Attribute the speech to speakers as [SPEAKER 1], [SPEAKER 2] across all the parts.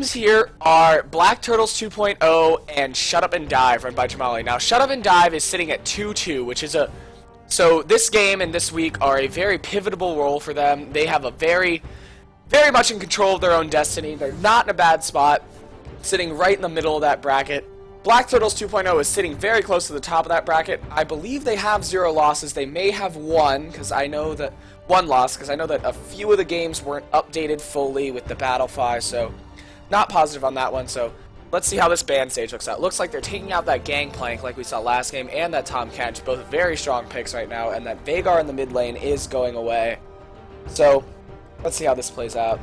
[SPEAKER 1] teams here are Black Turtles 2.0 and Shut Up and Dive, run by Jamali. Now, Shut Up and Dive is sitting at 2-2, which is a... So, this game and this week are a very pivotal role for them. They have a very much in control of their own destiny. They're not in a bad spot, sitting right in the middle of that bracket. Black Turtles 2.0 is sitting very close to the top of that bracket. I believe they have 0 losses. They may have one, because I know that... One loss, because I know that a few of the games weren't updated fully with the Battle 5, so... Not positive on that one, so let's see how this band stage looks out. Looks like they're taking out that Gangplank like we saw last game, and that Tom Kench, both very strong picks right now, and that Vagar in the mid lane is going away. So, let's see how this plays out.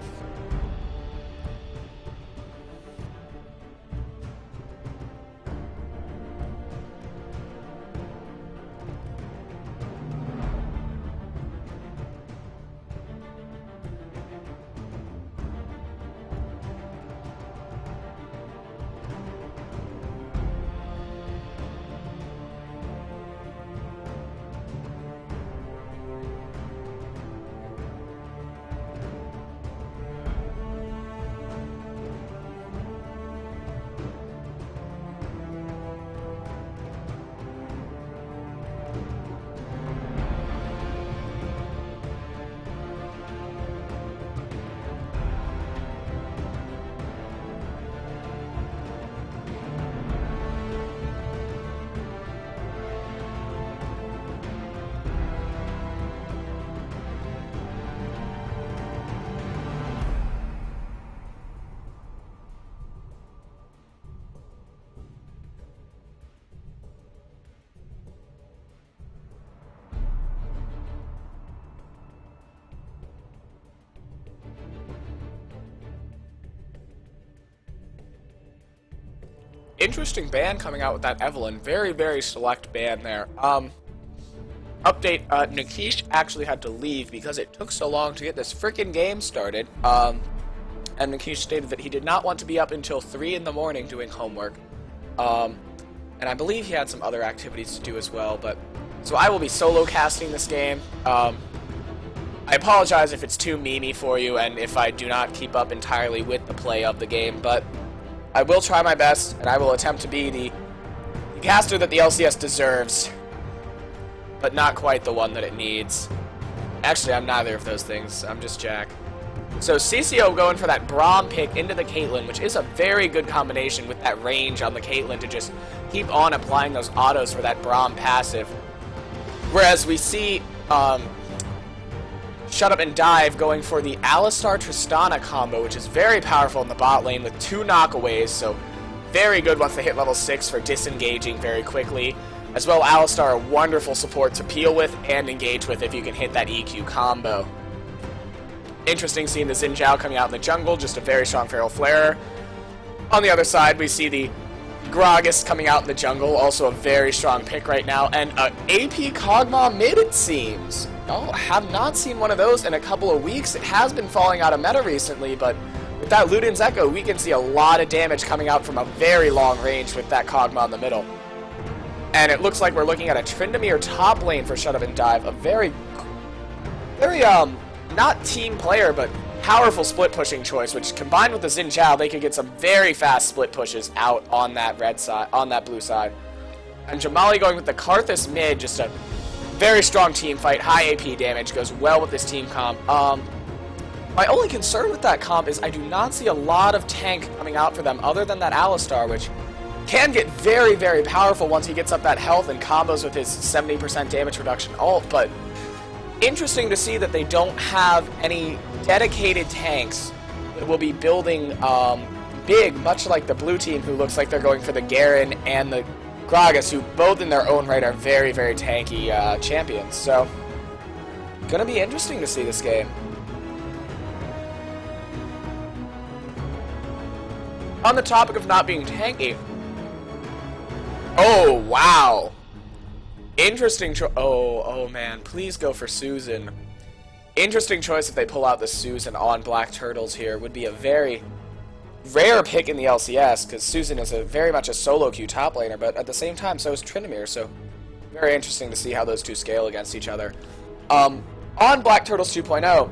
[SPEAKER 1] Interesting band coming out with that Evelyn. Very select band there. Update, Nikish actually had to leave because it took so long to get this frickin' game started. And Nikish stated that he did not want to be up until 3 in the morning doing homework. And I believe he had some other activities to do as well, but... So I will be solo casting this game. I apologize if it's too memey for you and if I do not keep up entirely with the play of the game, but... I will try my best, and I will attempt to be the caster that the LCS deserves, but not quite the one that it needs. Actually, I'm neither of those things. I'm just Jack. So CCO going for that Braum pick into the Caitlyn, which is a very good combination with that range on the Caitlyn to just keep on applying those autos for that Braum passive. Whereas we see... Shut Up and Dive going for the Alistar-Tristana combo, which is very powerful in the bot lane with 2 knockaways, so very good once they hit level 6 for disengaging very quickly. As well, Alistar, a wonderful support to peel with and engage with if you can hit that EQ combo. Interesting seeing the Xin Zhao coming out in the jungle, just a very strong Feral Flare. On the other side, we see the Gragas coming out in the jungle, also a very strong pick right now, and AP Kog'Maw mid, it seems. Oh, have not seen one of those in a couple of weeks. It has been falling out of meta recently, but with that Luden's Echo, we can see a lot of damage coming out from a very long range with that Kog'Maw in the middle. And it looks like we're looking at a Tryndamere top lane for Shut Up and Dive, a very, not team player, but powerful split pushing choice, which combined with the Xin Zhao, they could get some very fast split pushes out on that red side, on that blue side. And Jamali going with the Karthus mid, just a very strong team fight, high AP damage, goes well with this team comp. My only concern with that comp is I do not see a lot of tank coming out for them other than that Alistar, which can get very powerful once he gets up that health and combos with his 70% damage reduction ult, but interesting to see that they don't have any dedicated tanks that will be building big, much like the blue team, who looks like they're going for the Garen and the Gragas, who both in their own right are very tanky champions. So, gonna be interesting to see this game. On the topic of not being tanky, oh wow, interesting choice. Oh man, please go for Susan. Interesting choice if they pull out the Susan on Black Turtles here. Would be a very rare pick in the LCS, because Susan is very much a solo queue top laner, but at the same time, so is Tryndamere, so very interesting to see how those two scale against each other. On Black Turtles 2.0,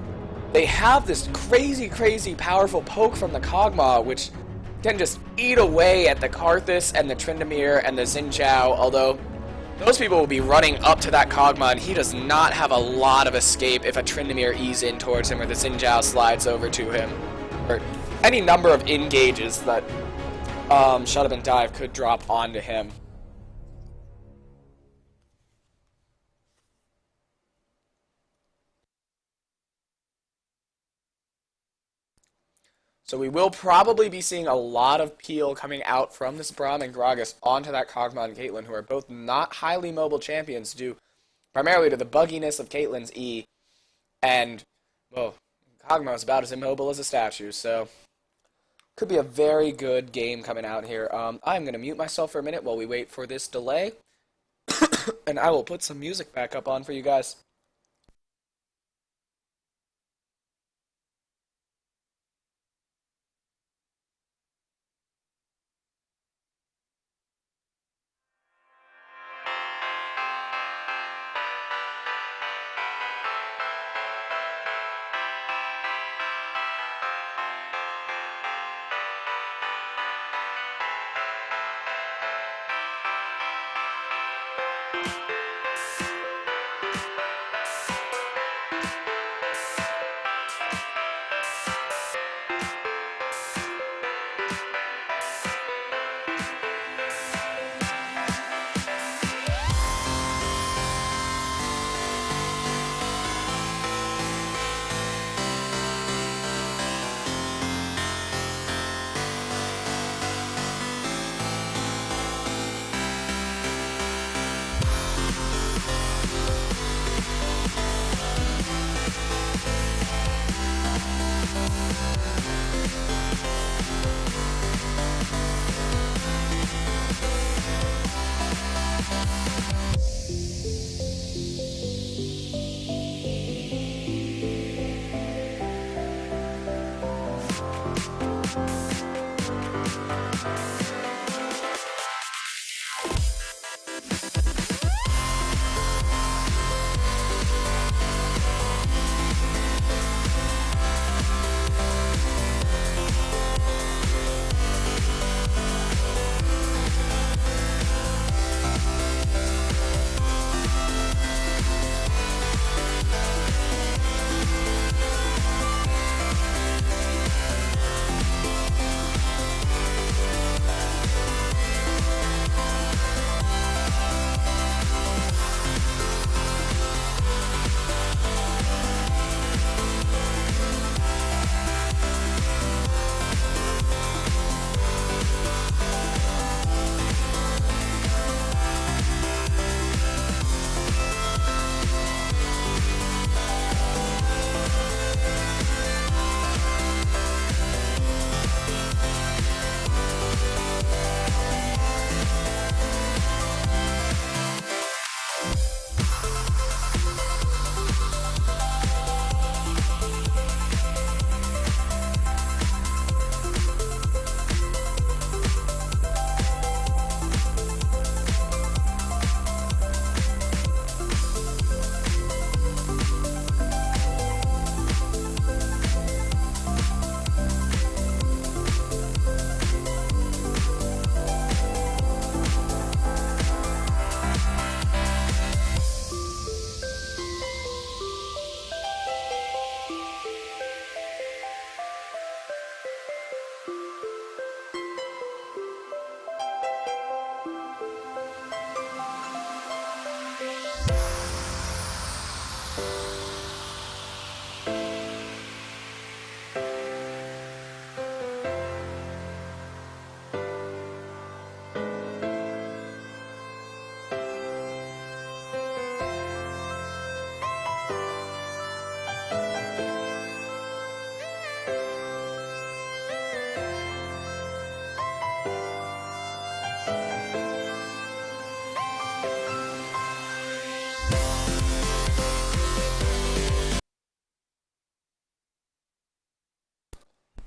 [SPEAKER 1] they have this crazy powerful poke from the Kog'Maw, which can just eat away at the Karthus and the Tryndamere and the Xin Zhao, although those people will be running up to that Kog'Maw, and he does not have a lot of escape if a Tryndamere ease in towards him or the Xin Zhao slides over to him. Or any number of engages that Shut Up and Dive could drop onto him. So we will probably be seeing a lot of peel coming out from this Braum and Gragas onto that Kog'Maw and Caitlyn, who are both not highly mobile champions due primarily to the bugginess of Caitlyn's E, and, well, Kog'Maw is about as immobile as a statue, so could be a very good game coming out here. I'm going to mute myself for a minute while we wait for this delay, and I will put some music back up on for you guys.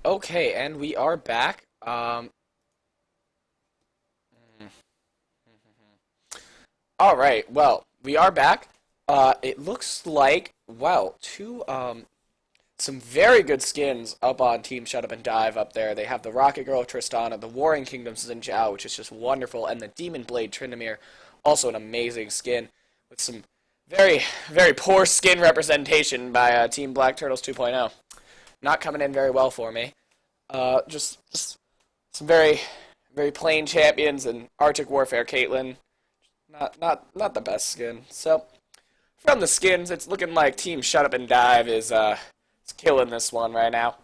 [SPEAKER 1] Okay, and we are back. All right. Well, we are back. It looks like, wow, some very good skins up on Team Shut Up and Dive up there. They have the Rocket Girl Tristana, the Warring Kingdoms Xin Zhao, which is just wonderful, and the Demon Blade Tryndamere, also an amazing skin with some very, very poor skin representation by Team Black Turtles 2.0. Not coming in very well for me. Just some very, very plain champions and Arctic Warfare Caitlyn. Not the best skin. So from the skins, it's looking like Team Shut Up and Dive is killing this one right now.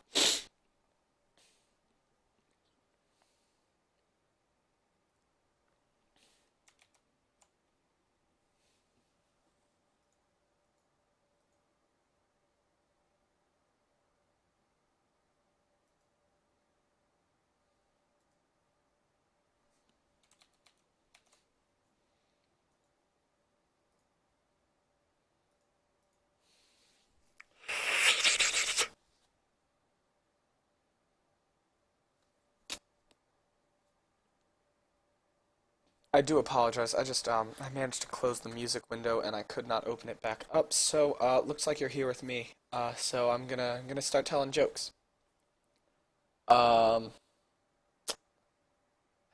[SPEAKER 1] I do apologize. I managed to close the music window and I could not open it back up. So looks like you're here with me. So I'm gonna start telling jokes. Um,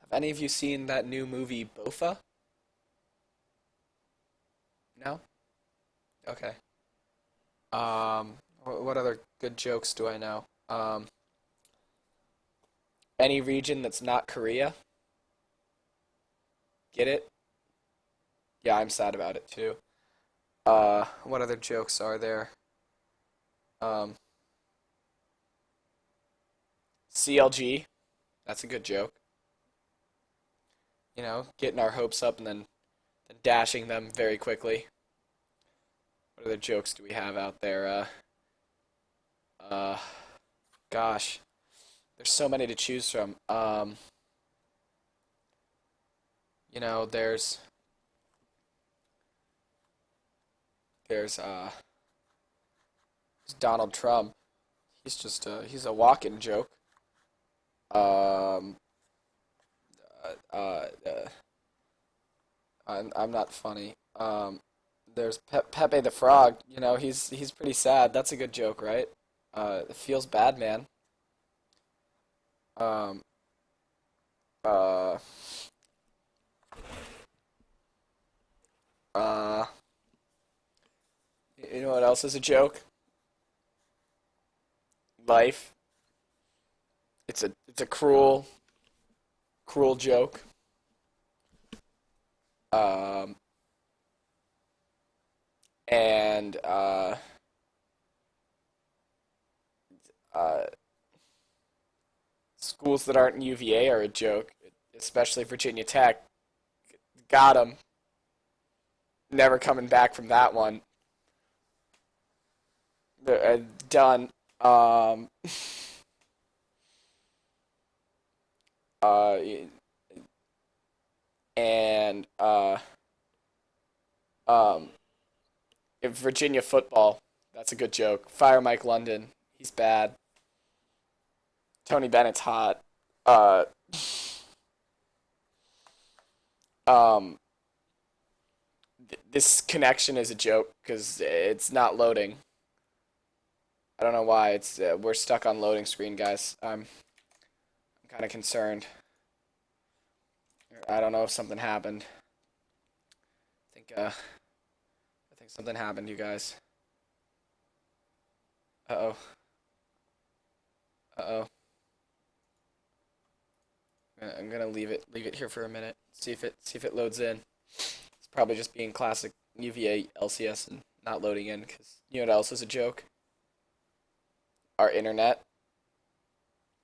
[SPEAKER 1] have any of you seen that new movie Bofa? No? Okay. What other good jokes do I know? Any region that's not Korea? Get it? Yeah, I'm sad about it too. What other jokes are there? Um, CLG, that's a good joke. Getting our hopes up and then dashing them very quickly. What other jokes do we have out there? Uh, gosh, there's so many to choose from. You know, there's Donald Trump. He's a walking joke. Um, uh, I'm not funny. There's Pepe the Frog. He's pretty sad. That's a good joke, right? It feels bad, man. Um, uh, uh, you know what else is a joke? Life. It's a cruel joke. Um, and uh, schools that aren't in UVA are a joke, especially Virginia Tech. Got 'em. Never coming back from that one. Done. Um, uh, and um, Virginia football. That's a good joke. Fire Mike London. He's bad. Tony Bennett's hot. Uh, um, this connection is a joke because it's not loading. I don't know why. It's We're stuck on loading screen, guys. I'm kind of concerned. I don't know if something happened. I think something happened, you guys. Uh oh. Uh oh. I'm gonna leave it here for a minute. See if it loads in. It's probably just being classic UVA LCS and not loading in because you know what else is a joke? Our internet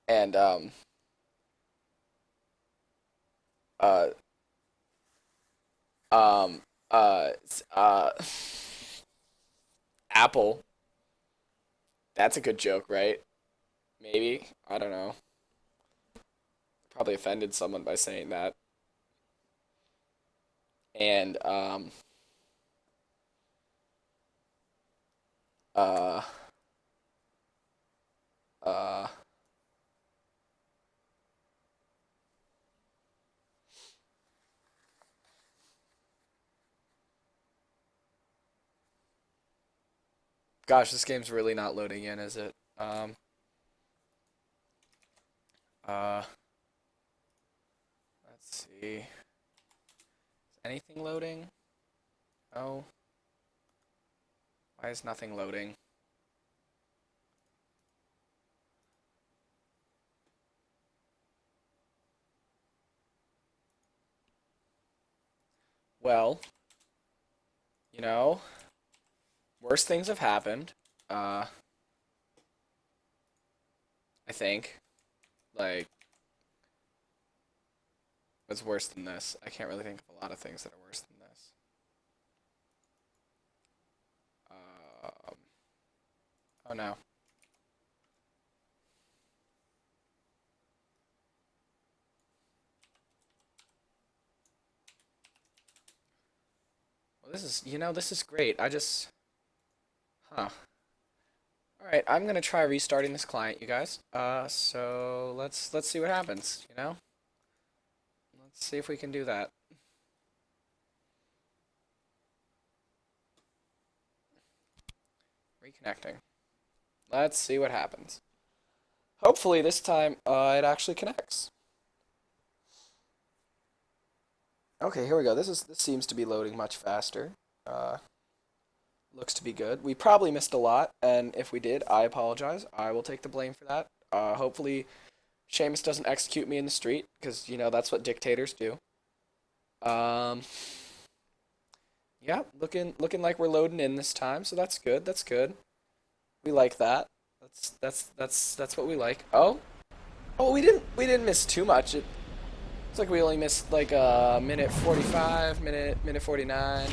[SPEAKER 1] and uh um uh s- uh Apple. That's a good joke, right? Maybe. I don't know. Probably offended someone by saying that. And uh uh Gosh, this game's really not loading in, is it? Uh, let's see. Is anything loading? No. Why is nothing loading? Well, you know, worse things have happened. I think. Like, what's worse than this? I can't really think of a lot of things that are worse than this. Oh no. Well, this is great. Huh. Alright, I'm gonna try restarting this client, you guys. So let's see what happens, you know? Let's see if we can do that. Reconnecting. Let's see what happens. Hopefully this time, it actually connects. Okay, here we go. This seems to be loading much faster. Looks to be good. We probably missed a lot, and if we did, I apologize. I will take the blame for that. Hopefully Seamus doesn't execute me in the street, because, you know, that's what dictators do. Um, yeah, looking like we're loading in this time, so that's good. That's good. We like that. That's what we like. Oh, we didn't miss too much. It's like we only missed like a minute 45, minute 49.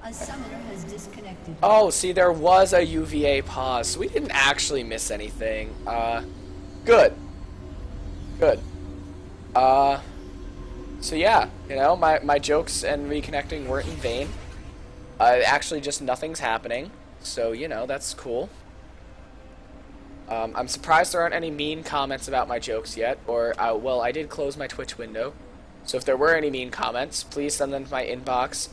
[SPEAKER 2] A summoner has disconnected.
[SPEAKER 1] Oh, see, there was a UVA pause, so we didn't actually miss anything. Good. Good. So yeah, you know, my jokes and reconnecting weren't in vain. Actually, just nothing's happening, so, you know, that's cool. I'm surprised there aren't any mean comments about my jokes yet, or, well, I did close my Twitch window, so if there were any mean comments, please send them to my inbox,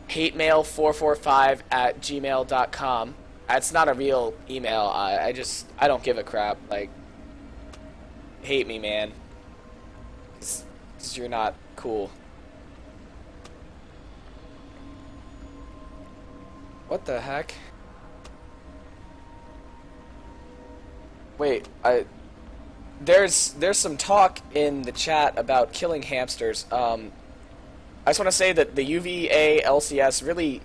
[SPEAKER 1] hatemail445@gmail.com. That's not a real email. I don't give a crap. Like, hate me, man. 'Cause you're not cool. What the heck? Wait, there's some talk in the chat about killing hamsters. I just want to say that the UVA LCS really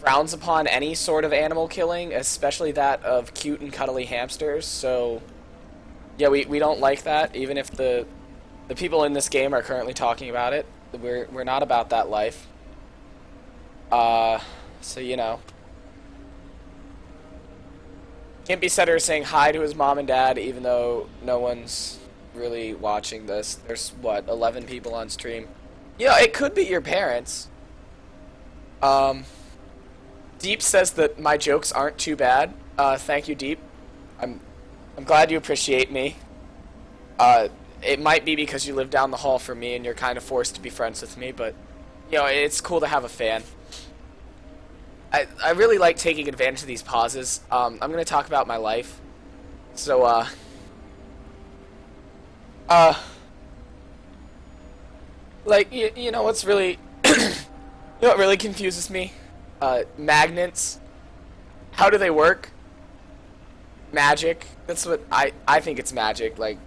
[SPEAKER 1] frowns upon any sort of animal killing, especially that of cute and cuddly hamsters. So, yeah, we don't like that. Even if the people in this game are currently talking about it, we're not about that life. So you know. Gimpy Setter is saying hi to his mom and dad, even though no one's really watching this. There's, what, 11 people on stream. You know, it could be your parents. Deep says that my jokes aren't too bad. Thank you, Deep. I'm glad you appreciate me. It might be because you live down the hall from me and you're kind of forced to be friends with me, but, you know, it's cool to have a fan. I really like taking advantage of these pauses. I'm going to talk about my life. So, like, you know what's really, you know what really confuses me? Magnets. How do they work? Magic. That's what I think it's magic. Like,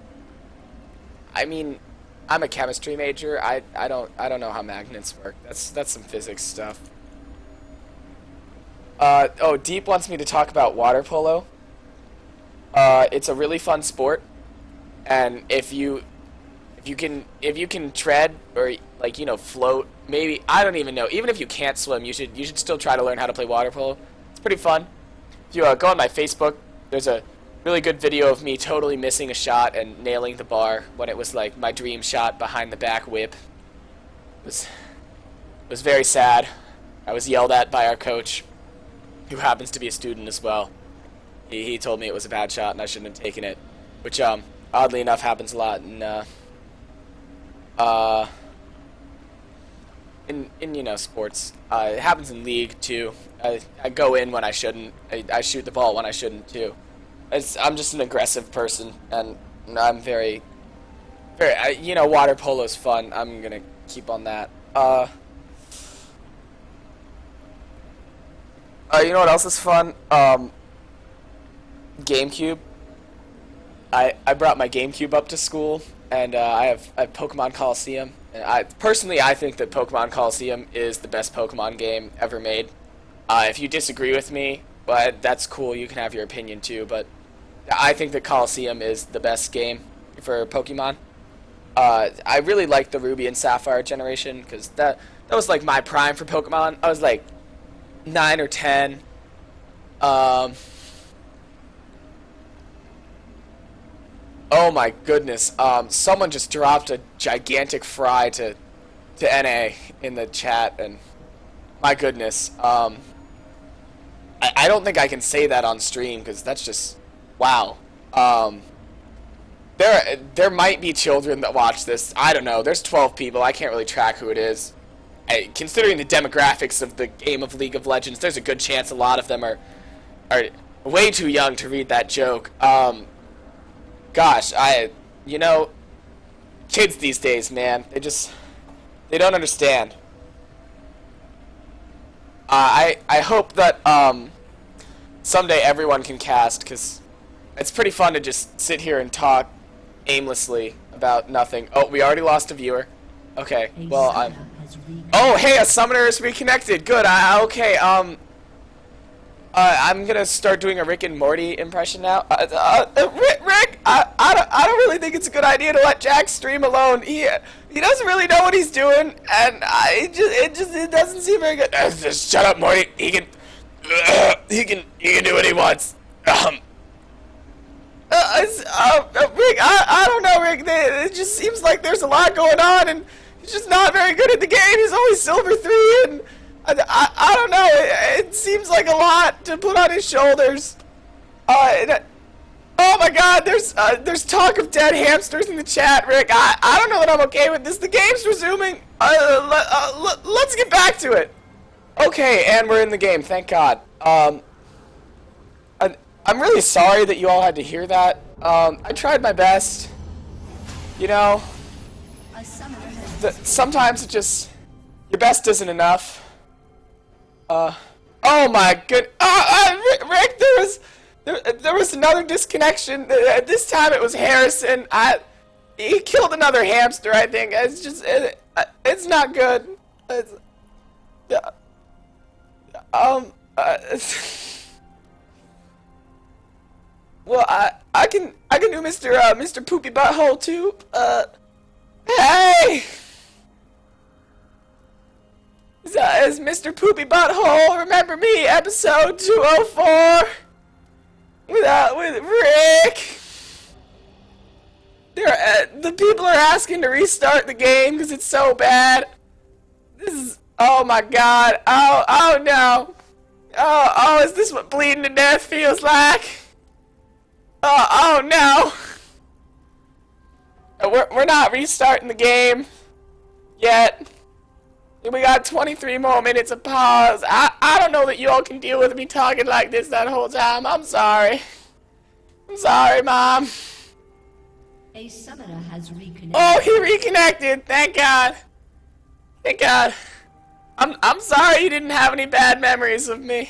[SPEAKER 1] I mean, I'm a chemistry major. I don't know how magnets work. That's some physics stuff. Oh, Deep wants me to talk about water polo. It's a really fun sport, and if you can tread or, like, you know, float, maybe, I don't even know. Even if you can't swim, you should still try to learn how to play water polo. It's pretty fun. If you go on my Facebook, there's a really good video of me totally missing a shot and nailing the bar when it was like my dream shot behind the back whip. It was very sad. I was yelled at by our coach, who happens to be a student as well. He told me it was a bad shot and I shouldn't have taken it, which oddly enough happens a lot in in you know, sports. It happens in league too. I go in when I shouldn't. I shoot the ball when I shouldn't too. I'm just an aggressive person, and I'm very, you know, water polo's fun. I'm gonna keep on that. You know what else is fun? GameCube. I brought my GameCube up to school, and I have Pokemon Coliseum. And I think that Pokemon Coliseum is the best Pokemon game ever made. If you disagree with me, but that's cool. You can have your opinion too. But I think that Coliseum is the best game for Pokemon. I really like the Ruby and Sapphire generation because that was like my prime for Pokemon. I was like 9 or 10. Oh my goodness. Someone just dropped a gigantic fry to NA in the chat, and my goodness. I don't think I can say that on stream because that's just wow. There might be children that watch this. I don't know. There's 12 people. I can't really track who it is. Considering the demographics of the game of League of Legends, there's a good chance a lot of them are way too young to read that joke. Gosh, you know, kids these days, man, they don't understand. I hope that someday everyone can cast, because it's pretty fun to just sit here and talk aimlessly about nothing. Oh, we already lost a viewer. Okay, well, oh, hey, a summoner is reconnected. Good. Okay. I'm gonna start doing a Rick and Morty impression now. Rick, I don't really think it's a good idea to let Jack stream alone. He doesn't really know what he's doing, and it doesn't seem very good. Just shut up, Morty. He can do what he wants. Rick, I don't know, Rick. It just seems like there's a lot going on, and he's just not very good at the game. He's only Silver 3, and I don't know. It seems like a lot to put on his shoulders. Oh my God, there's talk of dead hamsters in the chat, Rick. I don't know that I'm okay with this. The game's resuming. Let's get back to it. Okay, and we're in the game. Thank God. I'm really sorry that you all had to hear that. I tried my best. You know, sometimes it just, your best isn't enough. Oh my good. Rick, there was another disconnection. This time it was Harrison. He killed another hamster. I think it's just it's not good. Well, I can do Mr. Poopy Butthole too. Hey. Is Mr. Poopy Butthole, remember me, episode 204, with Rick. The people are asking to restart the game because it's so bad. This is, oh my God, oh no. Oh, is this what bleeding to death feels like? Oh no. We're not restarting the game yet. We got 23 more minutes of pause. I don't know that you all can deal with me talking like this that whole time. I'm sorry. I'm sorry, Mom.
[SPEAKER 2] A summoner has reconnected.
[SPEAKER 1] Oh, he reconnected. Thank God. Thank God. I'm sorry you didn't have any bad memories of me.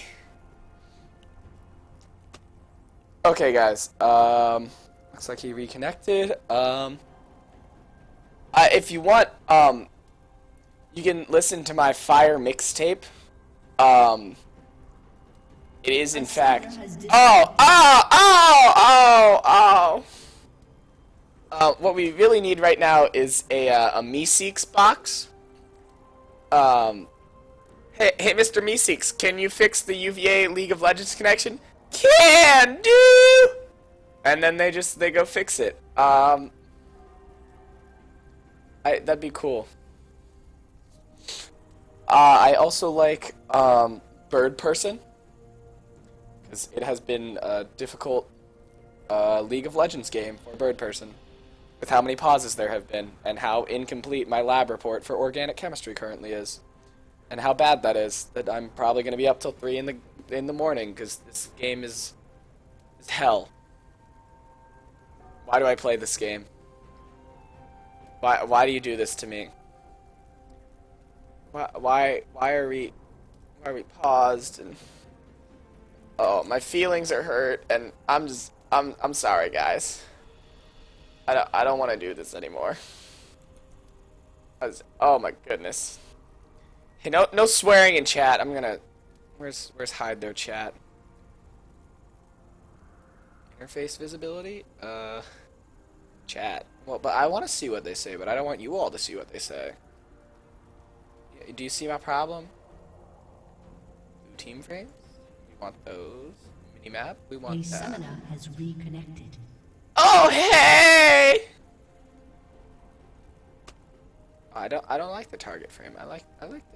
[SPEAKER 1] Okay, guys. Looks like he reconnected. If you want, you can listen to my Fire mixtape. It is in fact. What we really need right now is a Meeseeks box. Hey, Mr. Meeseeks, can you fix the UVA League of Legends connection? Can do. And then they go fix it. That'd be cool. I also like Bird Person, because it has been a difficult League of Legends game for Bird Person, with how many pauses there have been, and how incomplete my lab report for organic chemistry currently is. and how bad that is. That I'm probably gonna be up till 3 in the morning because this game is hell. Why do I play this game? Why do you do this to me? Why are we paused? And oh, my feelings are hurt, and I'm sorry, guys. I don't want to do this anymore. Oh my goodness. Hey, no swearing in chat. I'm gonna. Where's hide their chat? Interface visibility? Chat. Well, but I want to see what they say, but I don't want you all to see what they say. Yeah, do you see my problem? Team frames? We want those. Minimap? We want that.
[SPEAKER 2] A summoner has reconnected.
[SPEAKER 1] Oh, hey! I don't like the target frame. I like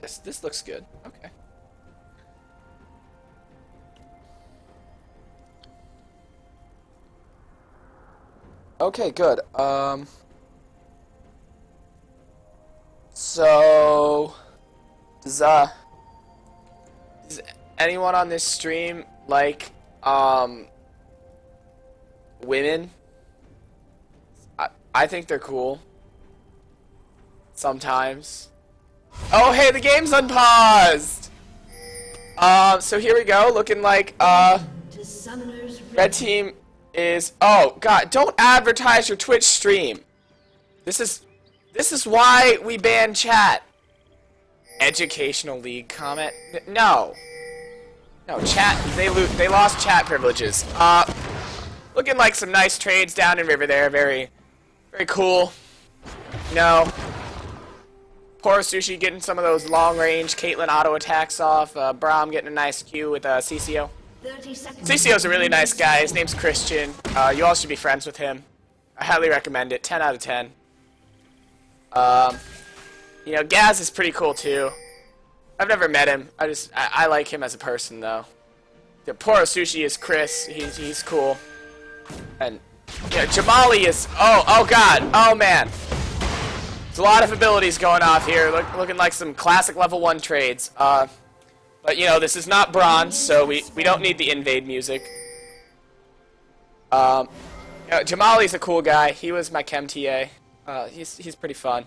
[SPEAKER 1] this. This looks good. Okay. Okay, good. So does anyone on this stream like women? I think they're cool. Sometimes. Oh, hey, the game's unpaused. So here we go. Looking like red team is. Oh God! Don't advertise your Twitch stream. This is why we banned chat. Educational League comment. No. No, chat. They lost chat privileges. Looking like some nice trades down in River there. Very cool. No. Poor Sushi getting some of those long-range Caitlyn auto attacks off. Braum getting a nice Q with CCO. CCO's a really nice guy. His name's Christian. You all should be friends with him. I highly recommend it. 10 out of 10. You know, Gaz is pretty cool too. I've never met him. I like him as a person though. The poor Sushi is Chris. He's cool. And yeah, Jamali is. Oh God. Oh man. There's a lot of abilities going off here. Looking like some classic level 1 trades. But you know, this is not bronze, so we don't need the invade music. You know, Jamali's a cool guy. He was my chem TA. He's pretty fun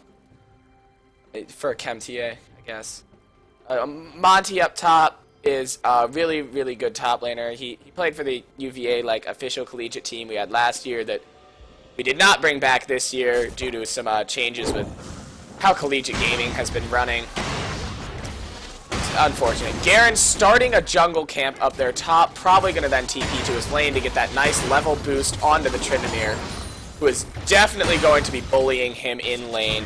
[SPEAKER 1] for a chem TA, I guess. Monty up top is a really good top laner. He played for the UVA like official collegiate team we had last year that we did not bring back this year due to some changes with how collegiate gaming has been running. It's unfortunate. Garen's starting a jungle camp up there top, probably going to then TP to his lane to get that nice level boost onto the Tryndamere, who is definitely going to be bullying him in lane.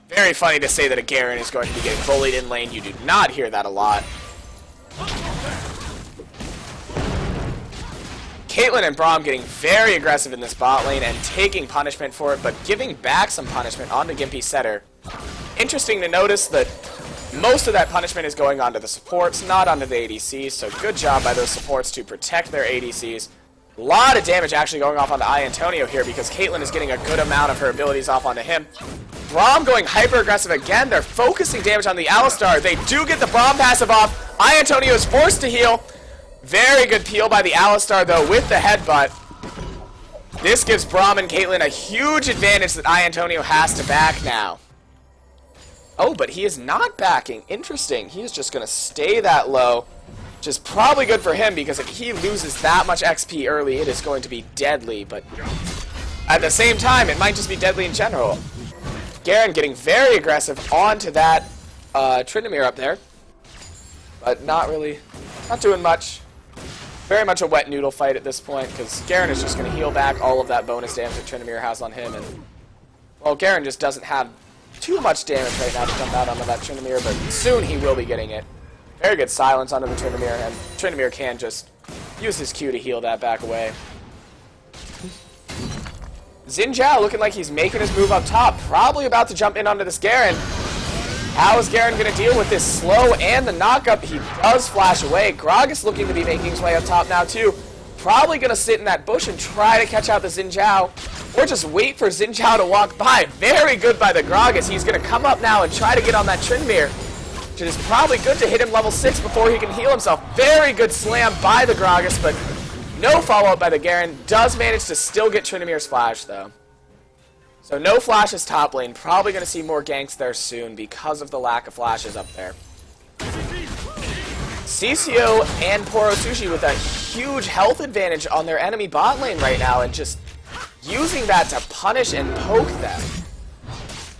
[SPEAKER 1] Very funny to say that a Garen is going to be getting bullied in lane. You do not hear that a lot. Caitlyn and Braum getting very aggressive in this bot lane and taking punishment for it, but giving back some punishment onto Gimpy Setter. Interesting to notice that most of that punishment is going onto the supports, not onto the ADCs, so good job by those supports to protect their ADCs. A lot of damage actually going off onto Antonio here because Caitlyn is getting a good amount of her abilities off onto him. Braum going hyper-aggressive again. They're focusing damage on the Alistar. They do get the Braum passive off. Antonio is forced to heal. Very good peel by the Alistar, though, with the headbutt. This gives Braum and Caitlyn a huge advantage that Antonio has to back now. Oh, but he is not backing. Interesting. He is just going to stay that low, which is probably good for him because if he loses that much XP early, it is going to be deadly. But at the same time, it might just be deadly in general. Garen getting very aggressive onto that Tryndamere up there, but not doing much. Very much a wet noodle fight at this point because Garen is just going to heal back all of that bonus damage that Tryndamere has on him, and well, Garen just doesn't have too much damage right now to dump out onto that Tryndamere, but soon he will be getting it. Very good silence onto the Tryndamere, and Tryndamere can just use his Q to heal that back away. Xin Zhao looking like he's making his move up top, probably about to jump in onto this Garen. How is Garen going to deal with this slow and the knockup? He does flash away. Gragas looking to be making his way up top now too. Probably going to sit in that bush and try to catch out the Xin Zhao, or just wait for Xin Zhao to walk by. Very good by the Gragas. He's going to come up now and try to get on that Tryndamere. It is probably good to hit him level 6 before he can heal himself. Very good slam by the Gragas, but no follow-up by the Garen. Does manage to still get Trinimir's flash, though. So no flashes top lane. Probably going to see more ganks there soon because of the lack of flashes up there. CCO and Poro Sushi with a huge health advantage on their enemy bot lane right now, and just using that to punish and poke them.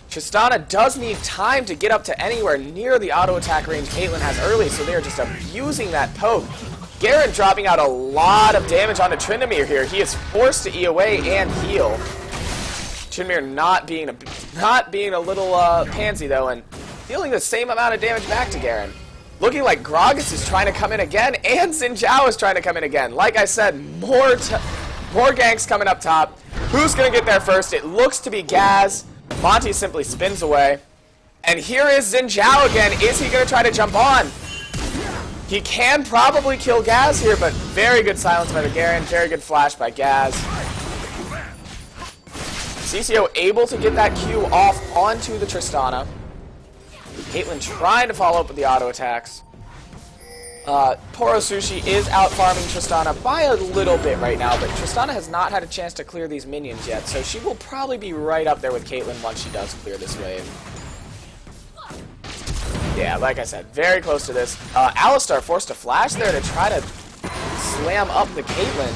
[SPEAKER 1] Tristana does need time to get up to anywhere near the auto attack range Caitlyn has early, so they're just abusing that poke. Garen dropping out a lot of damage onto Tryndamere here. He is forced to E away and heal. Tryndamere not being a little pansy though, and dealing the same amount of damage back to Garen. Looking like Gragas is trying to come in again, and Xin Zhao is trying to come in again. Like I said, more ganks coming up top. Who's going to get there first? It looks to be Gaz. Monty simply spins away. And here is Xin Zhao again. Is he going to try to jump on? He can probably kill Gaz here, but very good silence by the Garen. Very good flash by Gaz. CCO able to get that Q off onto the Tristana. Caitlyn trying to follow up with the auto attacks. Poro Sushi is out farming Tristana by a little bit right now, but Tristana has not had a chance to clear these minions yet, so she will probably be right up there with Caitlyn once she does clear this wave. Yeah, like I said, very close to this. Alistar forced a flash there to try to slam up the Caitlyn.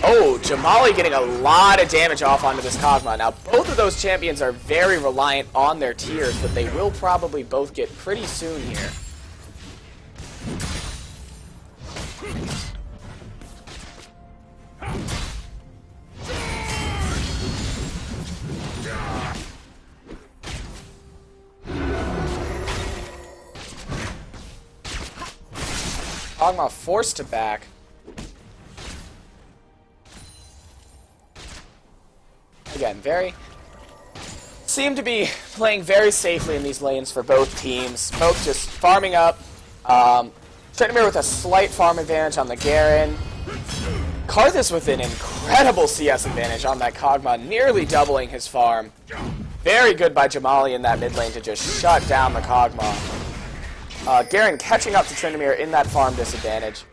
[SPEAKER 1] Oh, Jamali getting a lot of damage off onto this Kog'Maw. Now, both of those champions are very reliant on their tiers, but they will probably both get pretty soon here. Kog'Maw forced to back. Again, seem to be playing very safely in these lanes for both teams. Both just farming up. Tryndamere with a slight farm advantage on the Garen. Karthus with an incredible CS advantage on that Kog'Maw, nearly doubling his farm. Very good by Jamali in that mid lane to just shut down the Kog'Maw. Garen catching up to Tryndamere in that farm disadvantage.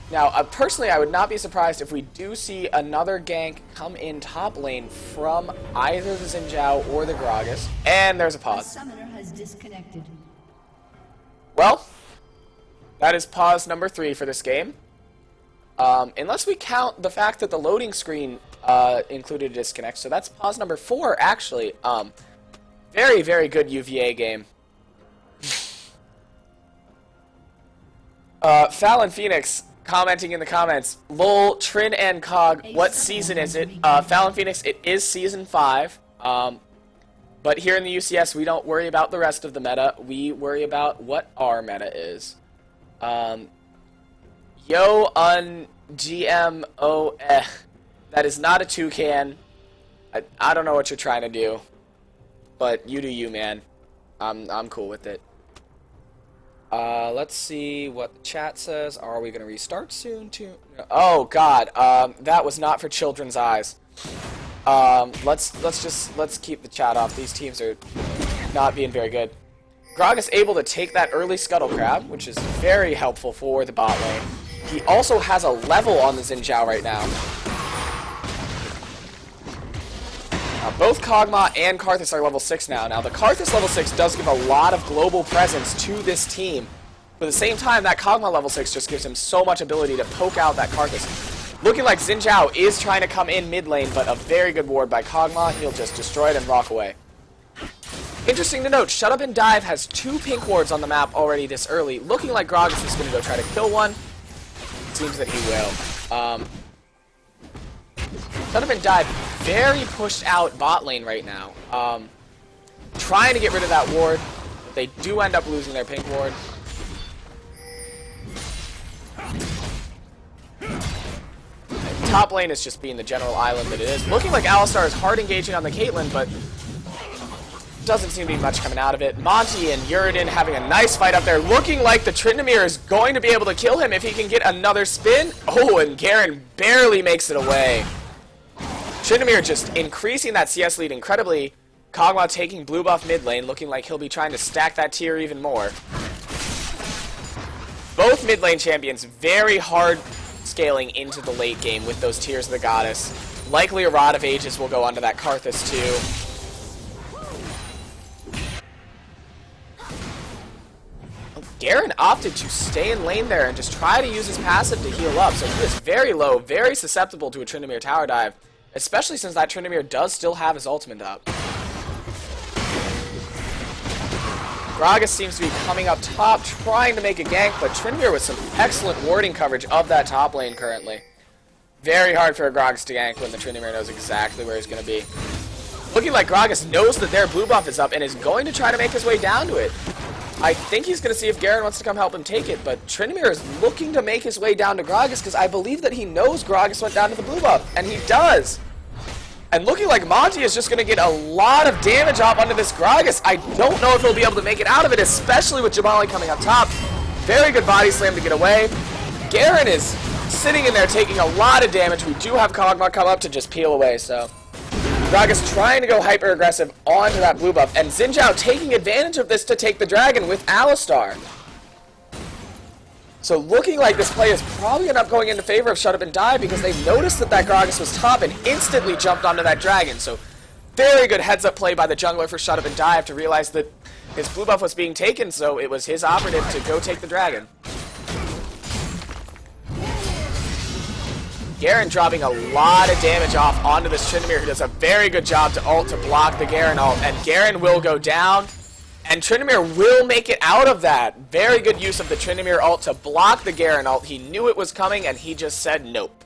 [SPEAKER 1] Now, personally, I would not be surprised if we do see another gank come in top lane from either the Xin Zhao or the Gragas. And there's a pause.
[SPEAKER 2] The summoner has disconnected.
[SPEAKER 1] Well, that is pause number 3 for this game. Unless we count the fact that the loading screen included a disconnect, so that's pause number 4, actually. Very, very good UVA game. Fallon Phoenix commenting in the comments, lol, Trin and Cog, what season is it? Fallon Phoenix, it is season 5. But here in the UCS, we don't worry about the rest of the meta. We worry about what our meta is. Yo un GMO eh. That is not a toucan. I don't know what you're trying to do. But you do you, man. I'm cool with it. Let's see what the chat says. Are we gonna restart soon too? Oh god, that was not for children's eyes. Let's keep the chat off. These teams are not being very good. Gragas able to take that early Scuttle Crab, which is very helpful for the bot lane. He also has a level on the Xin Zhao right now. Both Kog'Maw and Karthus are level 6 now. Now, the Karthus level 6 does give a lot of global presence to this team. But at the same time, that Kog'Maw level 6 just gives him so much ability to poke out that Karthus. Looking like Xin Zhao is trying to come in mid lane, but a very good ward by Kog'Maw. He'll just destroy it and rock away. Interesting to note, Shut Up and Dive has 2 pink wards on the map already this early. Looking like Gragas is going to go try to kill one. Seems that he will. Shut Up and Dive very pushed out bot lane right now. Trying to get rid of that ward. But they do end up losing their pink ward. And top lane is just being the general island that it is. Looking like Alistar is hard engaging on the Caitlyn, but doesn't seem to be much coming out of it. Monty and Uridin having a nice fight up there. Looking like the Tryndamere is going to be able to kill him if he can get another spin. Oh, and Garen barely makes it away. Tryndamere just increasing that CS lead incredibly. Kog'Maw taking blue buff mid lane, looking like he'll be trying to stack that tier even more. Both mid lane champions very hard scaling into the late game with those Tears of the Goddess. Likely a Rod of Ages will go onto that Karthus too. Garen opted to stay in lane there and just try to use his passive to heal up, so he is very low, very susceptible to a Tryndamere tower dive, especially since that Tryndamere does still have his ultimate up. Gragas seems to be coming up top, trying to make a gank, but Tryndamere with some excellent warding coverage of that top lane currently. Very hard for a Gragas to gank when the Tryndamere knows exactly where he's going to be. Looking like Gragas knows that their blue buff is up and is going to try to make his way down to it. I think he's going to see if Garen wants to come help him take it, but Tryndamere is looking to make his way down to Gragas because I believe that he knows Gragas went down to the blue buff, and he does. And looking like Monty is just going to get a lot of damage off onto this Gragas. I don't know if he'll be able to make it out of it, especially with Jamali coming up top. Very good body slam to get away. Garen is sitting in there taking a lot of damage. We do have Kog'Maw come up to just peel away, so Gragas trying to go hyper aggressive onto that blue buff, and Xin Zhao taking advantage of this to take the dragon with Alistar. So looking like this play is probably going to end up going into favor of Shut Up and Die because they noticed that Gragas was top and instantly jumped onto that dragon. So very good heads up play by the jungler for Shut Up and Die to realize that his blue buff was being taken, so it was his operative to go take the dragon. Garen dropping a lot of damage off onto this Tryndamere, who does a very good job to ult to block the Garen ult, and Garen will go down, and Tryndamere will make it out of that. Very good use of the Tryndamere ult to block the Garen ult. He knew it was coming, and he just said nope.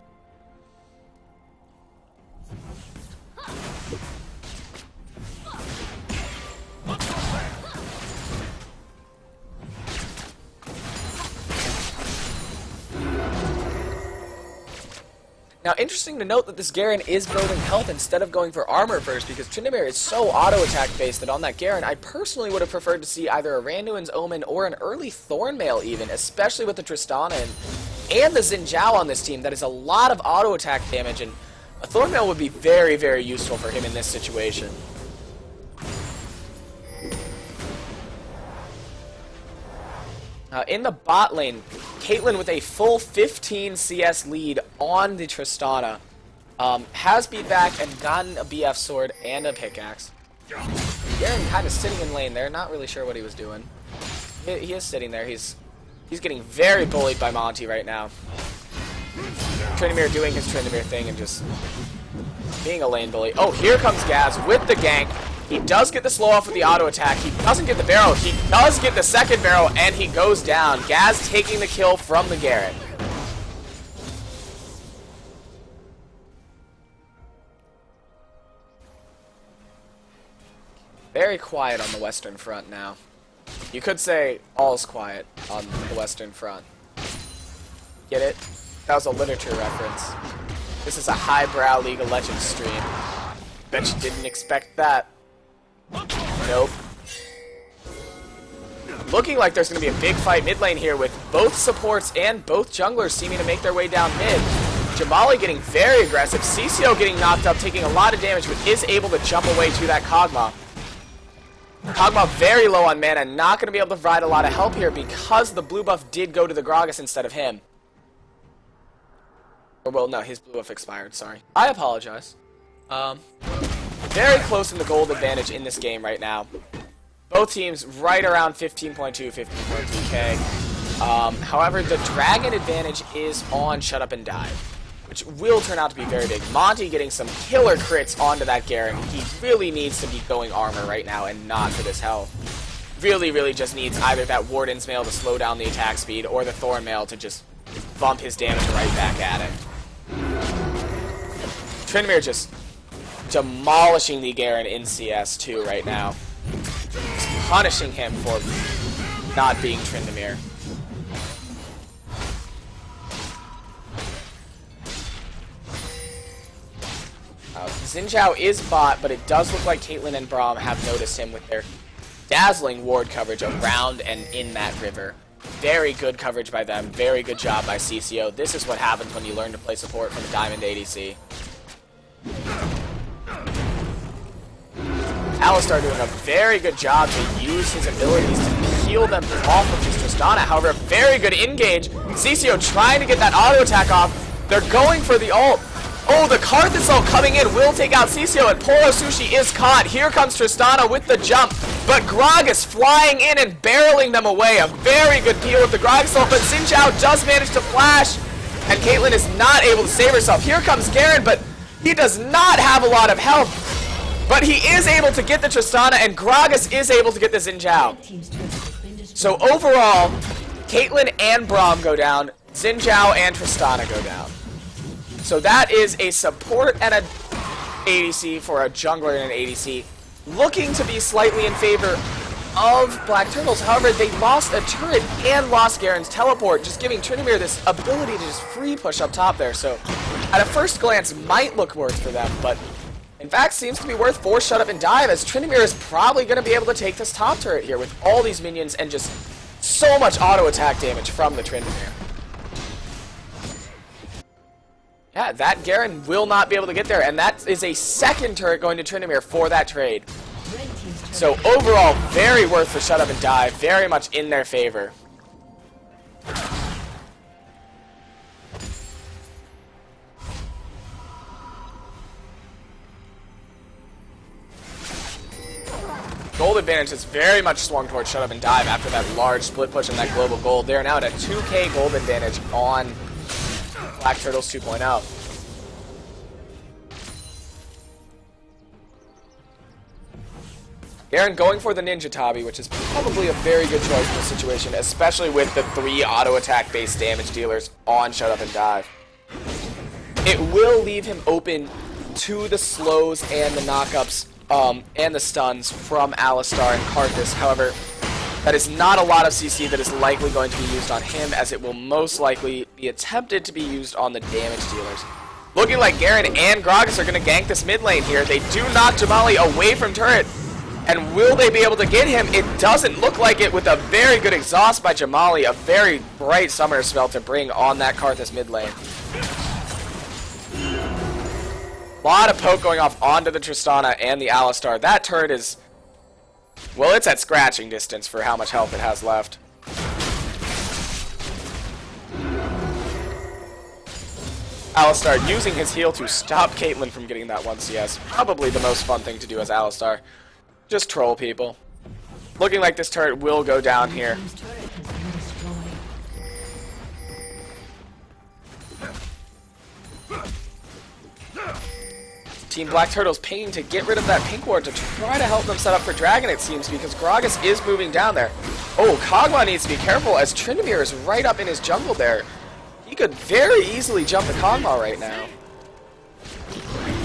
[SPEAKER 1] Now, interesting to note that this Garen is building health instead of going for armor first, because Tryndamere is so auto-attack based that on that Garen, I personally would have preferred to see either a Randuin's Omen or an early Thornmail even, especially with the Tristana and the Xin Zhao on this team. That is a lot of auto-attack damage, and a Thornmail would be very, very useful for him in this situation. In the bot lane, Caitlyn with a full 15 CS lead on the Tristana has beat back and gotten a BF sword and a pickaxe. Garen kind of sitting in lane there, not really sure what he was doing. He is sitting there. He's getting very bullied by Monty right now. Tryndamere doing his Tryndamere thing and just being a lane bully. Oh, here comes Gaz with the gank. He does get the slow off with the auto attack. He doesn't get the barrel. He does get the second barrel, and he goes down. Gaz taking the kill from the Garen. Very quiet on the Western Front now. You could say all's quiet on the Western Front. Get it? That was a literature reference. This is a highbrow League of Legends stream. Bet you didn't expect that. Nope. Looking like there's going to be a big fight mid lane here with both supports and both junglers seeming to make their way down mid. Jamali getting very aggressive. CCO getting knocked up, taking a lot of damage, but is able to jump away to that Kog'Maw. Kog'Maw very low on mana, not going to be able to provide a lot of help here because the blue buff did go to the Gragas instead of him. Or, well, no, his blue buff expired, sorry. I apologize. Very close in the gold advantage in this game right now. Both teams right around 15.2, 15.2k. However, the dragon advantage is on Shut Up and Dive, which will turn out to be very big. Monty getting some killer crits onto that Garen. He really needs to be going armor right now and not for this health. Really, really just needs either that Warden's Mail to slow down the attack speed or the Thorn Mail to just bump his damage right back at it. Tryndamere just demolishing the Garen in CS2 right now. Just punishing him for not being Tryndamere. Xin Zhao is bot, but it does look like Caitlyn and Braum have noticed him with their dazzling ward coverage around and in that river. Very good coverage by them. Very good job by CCO. This is what happens when you learn to play support from a Diamond ADC. Alistar doing a very good job to use his abilities to peel them off of his Tristana. However, very good engage. CCO trying to get that auto attack off. They're going for the ult. Oh, the Karthus ult coming in will take out CCO, and Poro Sushi is caught. Here comes Tristana with the jump, but Gragas flying in and barreling them away. A very good peel with the Gragas ult, but Xin Zhao does manage to flash, and Caitlyn is not able to save herself. Here comes Garen, but he does not have a lot of health. But he is able to get the Tristana, and Gragas is able to get the Xin Zhao. So overall, Caitlyn and Braum go down, Xin Zhao and Tristana go down. So that is a support and an ADC for a jungler and an ADC, looking to be slightly in favor of Black Turtles. However, they lost a turret and lost Garen's teleport, just giving Tryndamere this ability to just free push up top there. So at a first glance, might look worth for them, but in fact seems to be worth for Shut Up and Dive, as Tryndamere is probably going to be able to take this top turret here with all these minions and just so much auto attack damage from the Tryndamere. Yeah, that Garen will not be able to get there, and that is a second turret going to Tryndamere for that trade. So overall, very worth for Shut Up and Dive, very much in their favor. Gold advantage is very much swung towards Shut Up and Dive after that large split push and that global gold. They are now at a 2k gold advantage on Black Turtles 2.0. Garen going for the Ninja Tabi, which is probably a very good choice in this situation, especially with the 3 auto attack based damage dealers on Shut Up and Dive. It will leave him open to the slows and the knockups and the stuns from Alistar and Karthus. However, that is not a lot of CC that is likely going to be used on him, as it will most likely be attempted to be used on the damage dealers. Looking like Garen and Gragas are going to gank this mid lane here. They do knock Jamali away from turret. And will they be able to get him? It doesn't look like it, with a very good exhaust by Jamali. A very bright summoner spell to bring on that Karthus mid lane. A lot of poke going off onto the Tristana and the Alistar. That turret is, well, it's at scratching distance for how much health it has left. Alistar using his heal to stop Caitlyn from getting that 1 CS. Probably the most fun thing to do as Alistar. Just troll people. Looking like this turret will go down here. Team Black Turtles paying to get rid of that pink ward to try to help them set up for Dragon, it seems, because Gragas is moving down there. Oh, Kog'Maw needs to be careful, as Tryndamere is right up in his jungle there. He could very easily jump the Kog'Maw right now.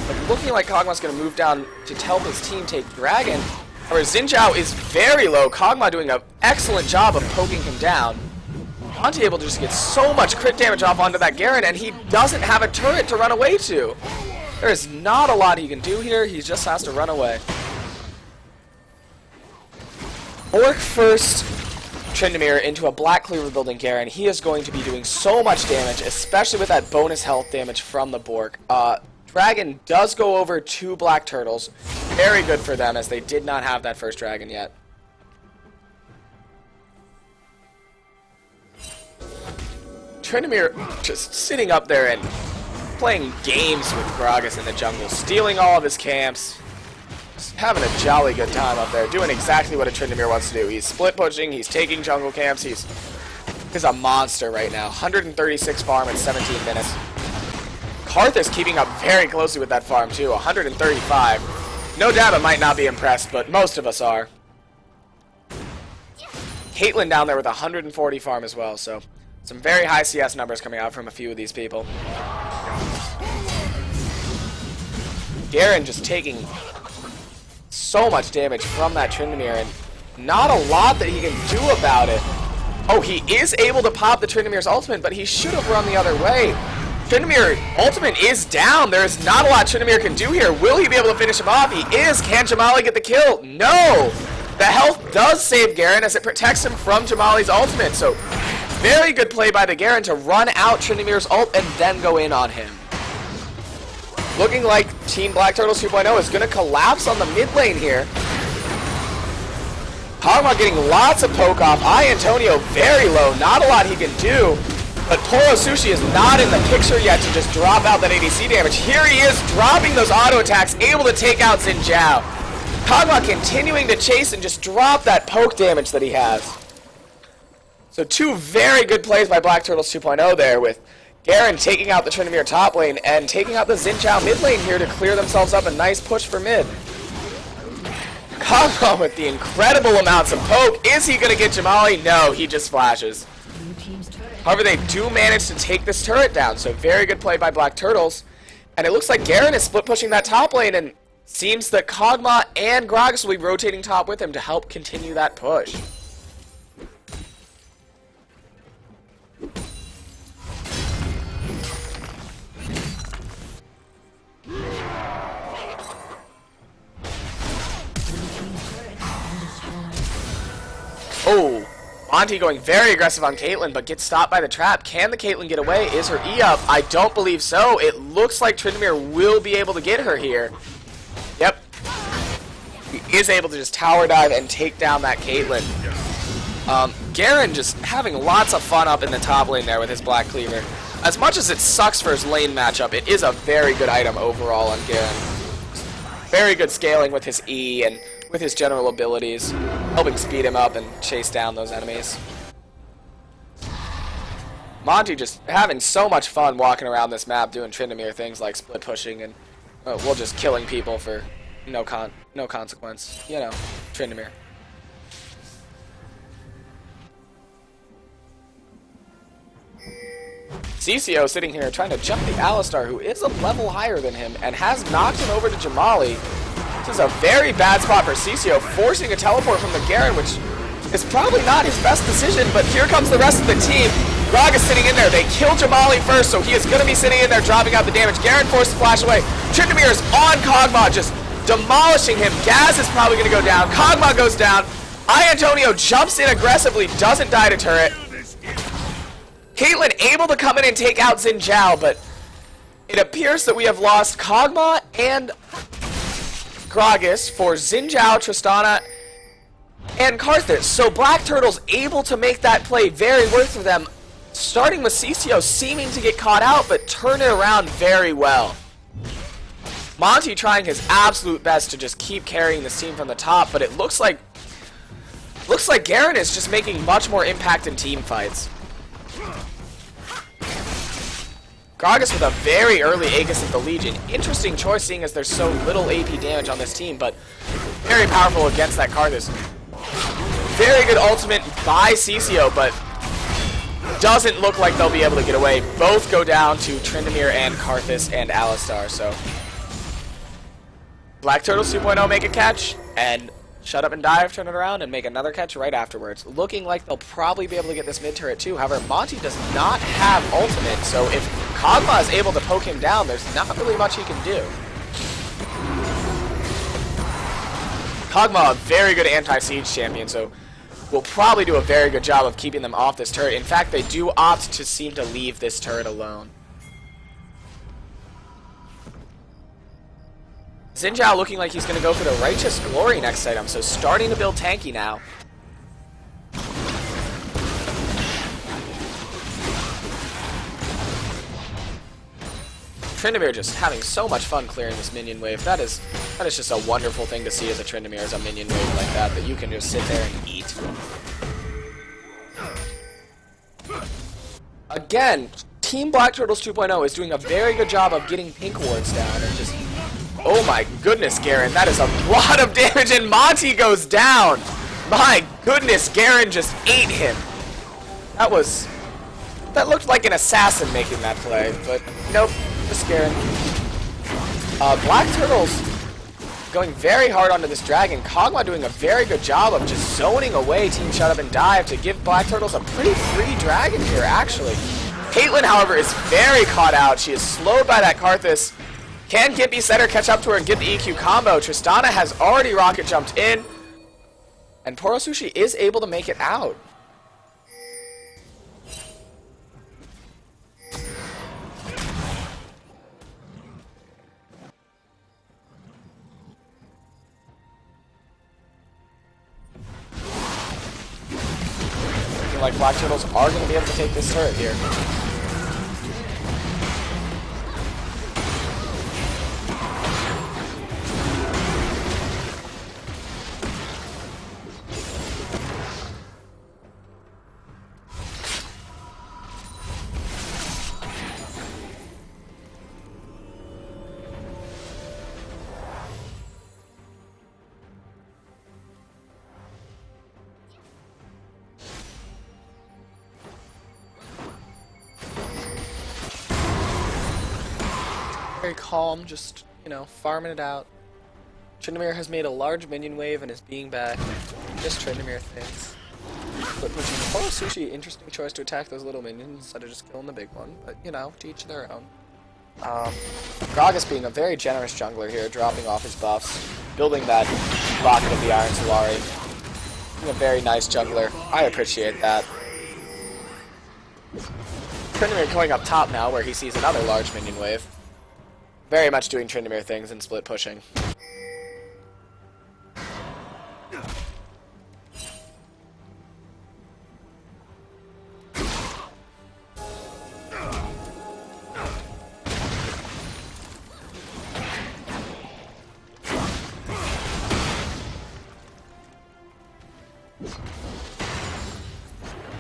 [SPEAKER 1] But looking like Kog'Maw's going to move down to help his team take Dragon. However, Xin Zhao is very low. Kog'Maw doing an excellent job of poking him down. Monty able to just get so much crit damage off onto that Garen, and he doesn't have a turret to run away to. There is not a lot he can do here. He just has to run away. Orc first Tryndamere into a Black Cleaver building Garen. He is going to be doing so much damage, especially with that bonus health damage from the Bork. Dragon does go over 2 Black Turtles. Very good for them, as they did not have that first dragon yet. Tryndamere just sitting up there and playing games with Gragas in the jungle, stealing all of his camps, just having a jolly good time up there, doing exactly what a Tryndamere wants to do. He's split pushing, he's taking jungle camps, he's a monster right now. 136 farm in 17 minutes. Karthus keeping up very closely with that farm too, 135. No doubt I might not be impressed, but most of us are. Caitlyn down there with 140 farm as well, so some very high CS numbers coming out from a few of these people. Garen just taking so much damage from that Tryndamere, and not a lot that he can do about it. Oh, he is able to pop the Tryndamere's ultimate, but he should have run the other way. Tryndamere ultimate is down. There is not a lot Tryndamere can do here. Will he be able to finish him off? He is. Can Jamali get the kill? No! The health does save Garen, as it protects him from Jamali's ultimate. So, very good play by the Garen to run out Tryndamere's ult and then go in on him. Looking like Team Black Turtles 2.0 is going to collapse on the mid lane here. Kog'Maw getting lots of poke off. Antonio very low. Not a lot he can do. But Poro Sushi is not in the picture yet to just drop out that ADC damage. Here he is dropping those auto attacks, able to take out Xin Zhao. Kog'Maw continuing to chase and just drop that poke damage that he has. So two very good plays by Black Turtles 2.0 there, with Garen taking out the Tryndamere top lane and taking out the Xin Zhao mid lane here to clear themselves up. A nice push for mid. Kog'Maw with the incredible amounts of poke. Is he going to get Jamali? No, he just flashes. However, they do manage to take this turret down, so very good play by Black Turtles. And it looks like Garen is split pushing that top lane, and seems that Kog'Maw and Gragas will be rotating top with him to help continue that push. Oh, Monty going very aggressive on Caitlyn, but gets stopped by the trap. Can the Caitlyn get away? Is her E up? I don't believe so. It looks like Tryndamere will be able to get her here. Yep. He is able to just tower dive and take down that Caitlyn. Garen just having lots of fun up in the top lane there with his Black Cleaver. As much as it sucks for his lane matchup, it is a very good item overall on Garen. Very good scaling with his E and with his general abilities, helping speed him up and chase down those enemies. Monty just having so much fun walking around this map doing Tryndamere things like split pushing and, well, just killing people for no consequence. You know, Tryndamere. CCO sitting here trying to jump the Alistar, who is a level higher than him and has knocked him over to Jamali. This is a very bad spot for CCO, forcing a teleport from the Garen, which is probably not his best decision, but here comes the rest of the team. Gragas sitting in there. They kill Jamali first, so he is going to be sitting in there dropping out the damage. Garen forced to flash away. Tryndamere is on Kog'Maw, just demolishing him. Gaz is probably going to go down. Kog'Maw goes down. Antonio jumps in aggressively, doesn't die to turret. Caitlyn able to come in and take out Xin Zhao, but it appears that we have lost Kog'Maw and Gragas for Xin Zhao, Tristana, and Karthus. So Black Turtles able to make that play very worth for them, starting with CCO seeming to get caught out, but turn it around very well. Monty trying his absolute best to just keep carrying this team from the top, but it looks like Garen is just making much more impact in team fights. Gragas with a very early Aegis of the Legion. Interesting choice seeing as there's so little AP damage on this team, but very powerful against that Karthus. Very good ultimate by CCO, but doesn't look like they'll be able to get away. Both go down to Tryndamere and Karthus and Alistar, so Black Turtles 2.0 make a catch, and shut up and dive, turn it around, and make another catch right afterwards. Looking like they'll probably be able to get this mid turret too. However, Monty does not have ultimate, so if Kog'Maw is able to poke him down, there's not really much he can do. Kog'Maw, a very good anti-siege champion, so will probably do a very good job of keeping them off this turret. In fact, they do opt to seem to leave this turret alone. Xin Zhao looking like he's going to go for the Righteous Glory next item, so starting to build tanky now. Tryndamere just having so much fun clearing this minion wave. That is just a wonderful thing to see as a Tryndamere, as a minion wave like that you can just sit there and eat. Again, Team Black Turtles 2.0 is doing a very good job of getting pink wards down and just... Oh my goodness, Garen, that is a lot of damage, and Monty goes down! My goodness, Garen just ate him. That looked like an assassin making that play, but nope, just Garen. Black Turtles going very hard onto this dragon. Kog'Maw doing a very good job of just zoning away Team Shut Up and Dive to give Black Turtles a pretty free dragon here, actually. Caitlyn, however, is very caught out. She is slowed by that Karthus. Can Gimpy Setter catch up to her and get the EQ combo? Tristana has already rocket jumped in. And Poro Sushi is able to make it out. like Black Turtles are going to be able to take this turret here. Very calm, just, you know, farming it out. Tryndamere has made a large minion wave and is being back. Just Tryndamere things. But Poro Sushi, interesting choice to attack those little minions instead of just killing the big one. But, you know, to each their own. Gragas being a very generous jungler here, dropping off his buffs, building that Rocket of the Iron Solari. Being a very nice jungler. I appreciate that. Tryndamere going up top now where he sees another large minion wave. Very much doing Tryndamere things and split pushing.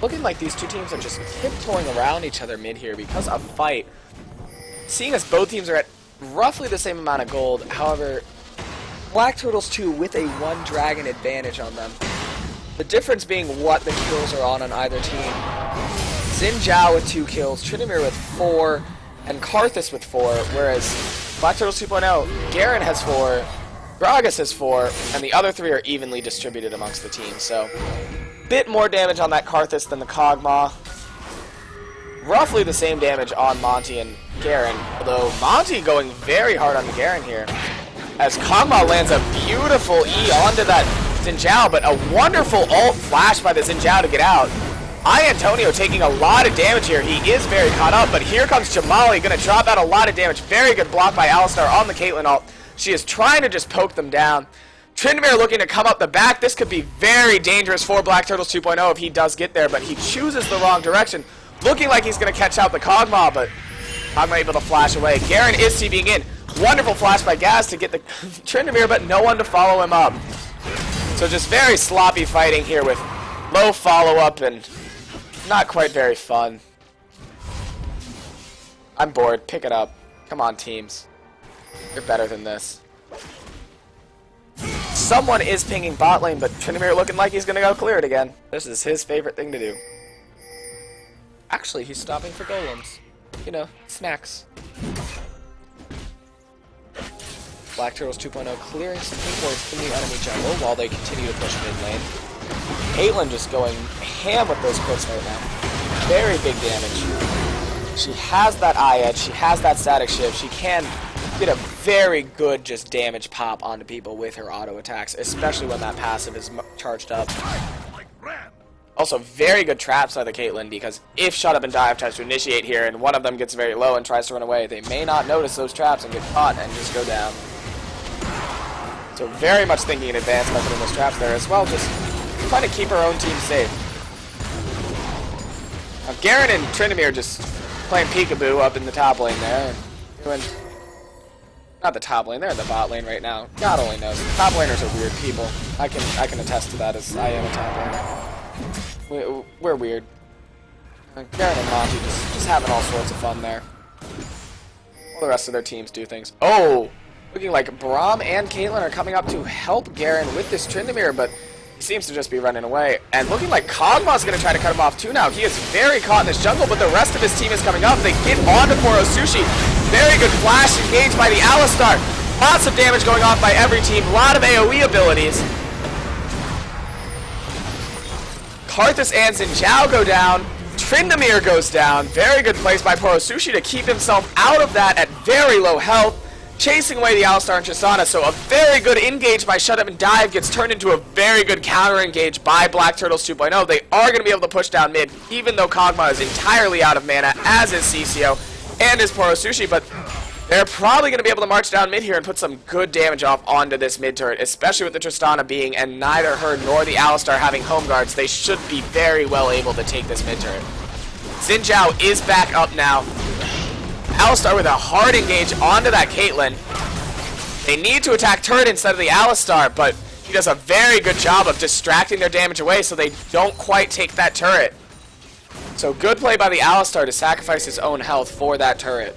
[SPEAKER 1] Looking like these two teams are just tiptoeing around each other mid here because of fight. Seeing as both teams are at roughly the same amount of gold, however, Black Turtles 2 with a 1 dragon advantage on them. The difference being what the kills are on either team. Xin Zhao with 2 kills, Tryndamere with 4, and Karthus with 4, whereas Black Turtles 2.0, Garen has 4, Gragas has 4, and the other 3 are evenly distributed amongst the teams, so bit more damage on that Karthus than the Kog'Maw. Roughly the same damage on Monty and Garen, although Monty going very hard on Garen here. As Kog'Maw lands a beautiful E onto that Xin Zhao, but a wonderful ult flash by the Xin Zhao to get out. Antonio taking a lot of damage here. He is very caught up, but here comes Jamali, going to drop out a lot of damage. Very good block by Alistar on the Caitlyn ult. She is trying to just poke them down. Tryndamere looking to come up the back. This could be very dangerous for Black Turtles 2.0 if he does get there, but he chooses the wrong direction. Looking like he's going to catch out the Kog'Maw, but Kog'Maw able to flash away. Garen is TPing in. Wonderful flash by Gaz to get the Tryndamere, but no one to follow him up. So just very sloppy fighting here with low follow-up and not quite very fun. I'm bored. Pick it up. Come on, teams. You're better than this. Someone is pinging bot lane, but Tryndamere looking like he's going to go clear it again. This is his favorite thing to do. Actually, he's stopping for golems. You know, snacks. Black Turtles 2.0 clearing some pink wards in the enemy jungle while they continue to push mid lane. Caitlyn just going ham with those crits right now. Very big damage. She has that eye edge, she has that static shift, she can get a very good just damage pop onto people with her auto attacks, especially when that passive is charged up. Also, very good traps by the Caitlyn, because if Shut Up and Dive tries to initiate here and one of them gets very low and tries to run away, they may not notice those traps and get caught and just go down. So very much thinking in advance by putting those traps there as well, just trying to keep her own team safe. Now, Garen and Tryndamere just playing peekaboo up in the top lane there. Doing, not the top lane, they're in the bot lane right now. God only knows. Top laners are weird people. I can attest to that as I am a top laner. We're weird. Garen and Monty just having all sorts of fun there. All the rest of their teams do things. Oh! Looking like Braum and Caitlyn are coming up to help Garen with this Tryndamere, but he seems to just be running away. And looking like Kog'Maw's going to try to cut him off too now. He is very caught in this jungle, but the rest of his team is coming up. They get onto Poro Sushi. Very good flash engaged by the Alistar. Lots of damage going off by every team. A lot of AoE abilities. Karthus and Xin Zhao go down. Tryndamere goes down. Very good place by Poro Sushi to keep himself out of that at very low health. Chasing away the Alistar and Tristana, so a very good engage by Shut Up and Dive gets turned into a very good counter engage by Black Turtles 2.0. They are going to be able to push down mid, even though Kog'Maw is entirely out of mana, as is CCO and is Poro Sushi, but They're probably going to be able to march down mid here and put some good damage off onto this mid turret, especially with the Tristana being, and neither her nor the Alistar having home guards. They should be very well able to take this mid turret. Xin Zhao is back up now. Alistar with a hard engage onto that Caitlyn. They need to attack turret instead of the Alistar, but he does a very good job of distracting their damage away so they don't quite take that turret. So good play by the Alistar to sacrifice his own health for that turret.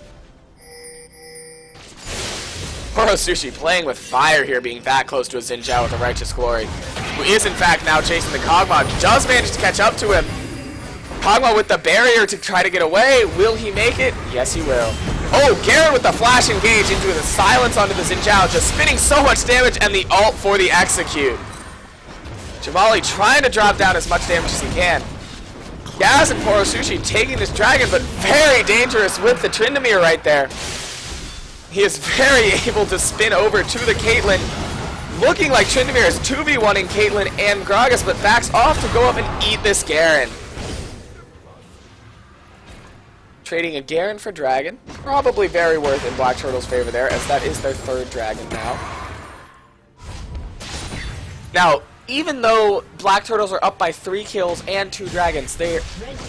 [SPEAKER 1] WOAH playing with fire here, being that close to a Xin Zhao with a Righteous Glory, who is in fact now chasing the Kog'Maw, does manage to catch up to him. Kog'Maw with the barrier to try to get away. Will he make it? Yes, he will. Oh, Garen with the flash engage into the silence onto the Xin Zhao, just spinning so much damage, and the ult for the execute. Jamali trying to drop down as much damage as he can. Gaz and WOAH taking this dragon, but very dangerous with the Tryndamere right there. He is very able to spin over to the Caitlyn, looking like Tryndamere is 2v1ing Caitlyn and Gragas, but backs off to go up and eat this Garen. Trading a Garen for Dragon, probably very worth in Black Turtle's favor there, as that is their third Dragon now. Now, even though Black Turtles are up by 3 kills and 2 dragons, they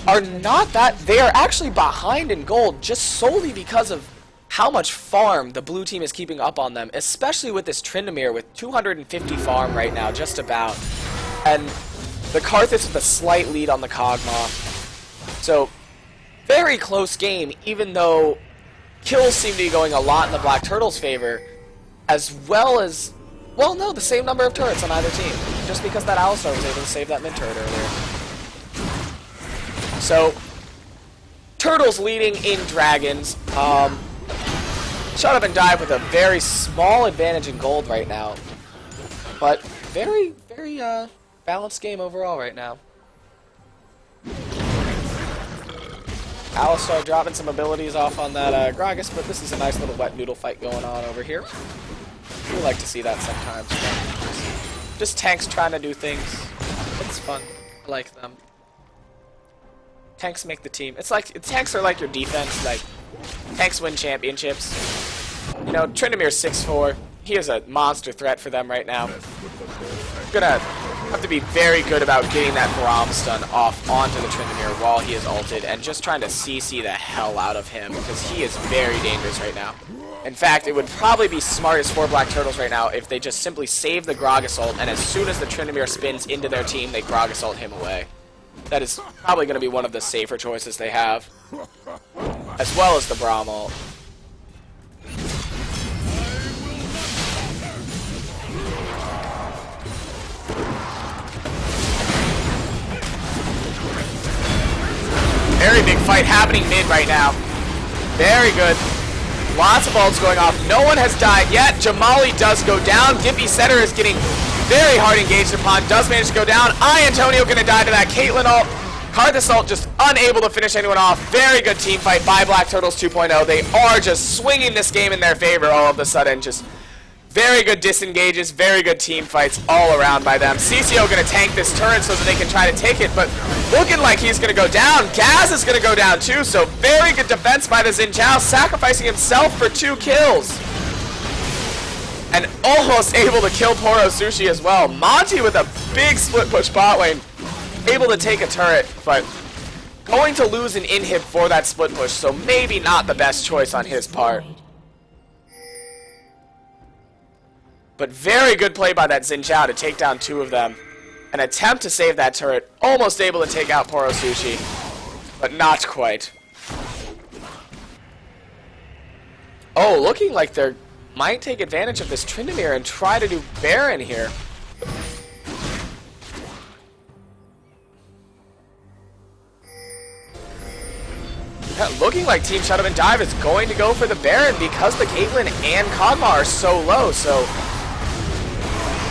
[SPEAKER 1] are not that, they are actually behind in gold just solely because of how much farm the blue team is keeping up on them, especially with this Tryndamere with 250 farm right now, just about. And the Karthus with a slight lead on the Kog'Maw. So, very close game, even though kills seem to be going a lot in the Black Turtles' favor, as well as, well, no, the same number of turrets on either team, just because that Alistar was able to save that mid turret earlier. So, Turtles leading in Dragons. Shut up and dive with a very small advantage in gold right now. But very, very balanced game overall right now. Alistar dropping some abilities off on that Gragas, but this is a nice little wet noodle fight going on over here. We like to see that sometimes. Just tanks trying to do things. It's fun. I like them. Tanks make the team. It's like, tanks are like your defense, like, tanks win championships. You know, Tryndamere's 6'4". He is a monster threat for them right now. Gonna have to be very good about getting that Braum stun off onto the Tryndamere while he is ulted, and just trying to CC the hell out of him, because he is very dangerous right now. In fact, it would probably be smartest for Black Turtles right now if they just simply save the Gragas ult, and as soon as the Tryndamere spins into their team, they Gragas ult him away. That is probably going to be one of the safer choices they have, as well as the Braum ult. Very big fight happening mid right now. Very good. Lots of ults going off. No one has died yet. Jamali does go down. Gimpy Center is getting very hard engaged upon. Does manage to go down. Antonio gonna die to that Caitlyn ult. Karthus ult just unable to finish anyone off. Very good team fight by Black Turtles 2.0. They are just swinging this game in their favor all of a sudden. Just very good disengages, very good team fights all around by them. CCO gonna tank this turret so that they can try to take it, but looking like he's gonna go down. Gaz is gonna go down too, so very good defense by the Xin Zhao, sacrificing himself for 2 kills. And almost able to kill WOAH as well. Monty with a big split push bot lane, able to take a turret, but going to lose an inhib for that split push, so maybe not the best choice on his part. But very good play by that Xin Zhao to take down 2 of them. An attempt to save that turret. Almost able to take out WOAH, but not quite. Oh, looking like they might take advantage of this Tryndamere and try to do Baron here. Yeah, looking like Team Shut Up and Dive is going to go for the Baron because the Caitlyn and Kog'Maw are so low, so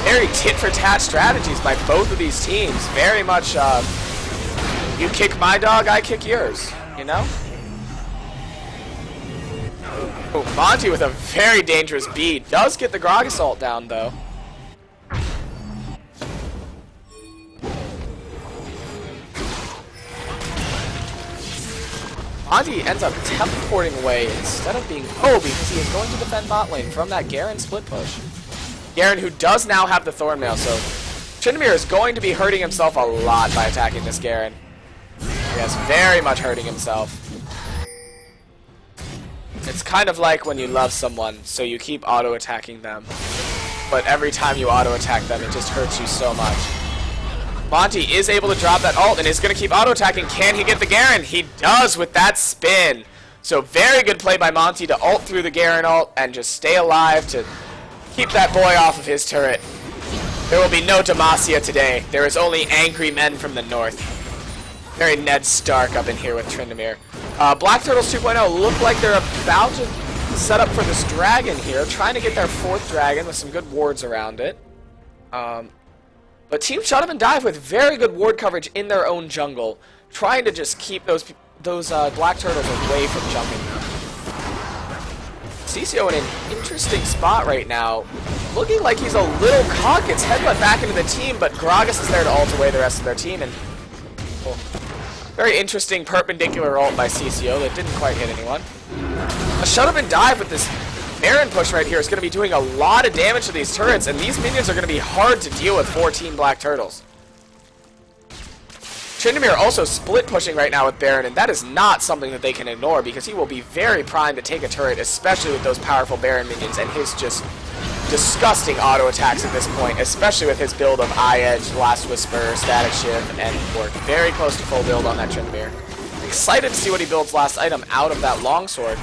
[SPEAKER 1] very tit-for-tat strategies by both of these teams. Very much, you kick my dog, I kick yours, you know? Oh, Monty with a very dangerous beat. Does get the Gragas ult down, though. Monty ends up teleporting away instead of being... Oh, because he is going to defend bot lane from that Garen split push. Garen, who does now have the Thornmail, so Tryndamere is going to be hurting himself a lot by attacking this Garen. Yes, very much hurting himself. It's kind of like when you love someone, so you keep auto-attacking them. But every time you auto-attack them, it just hurts you so much. Monty is able to drop that ult and is going to keep auto-attacking. Can he get the Garen? He does with that spin. So very good play by Monty to ult through the Garen ult and just stay alive to keep that boy off of his turret. There will be no Demacia today. There is only angry men from the north. Very Ned Stark up in here with Tryndamere. Black Turtles 2.0 look like they're about to set up for this dragon here, trying to get their 4th dragon with some good wards around it. But Team Shut Up and Dive with very good ward coverage in their own jungle, trying to just keep those Black Turtles away from jumping them. CCO in an interesting spot right now, looking like he's a little caught, gets headbutt back into the team, but Gragas is there to ult away the rest of their team, and well, very interesting perpendicular ult by CCO that didn't quite hit anyone. A Shut Up and Dive with this Baron push right here is going to be doing a lot of damage to these turrets, and these minions are going to be hard to deal with 14 Black Turtles. Tryndamere also split pushing right now with Baron, and that is not something that they can ignore because he will be very primed to take a turret, especially with those powerful Baron minions and his just disgusting auto attacks at this point, especially with his build of Eye Edge, Last Whisper, Static Shift, and work very close to full build on that Tryndamere. Excited to see what he builds last item out of that longsword.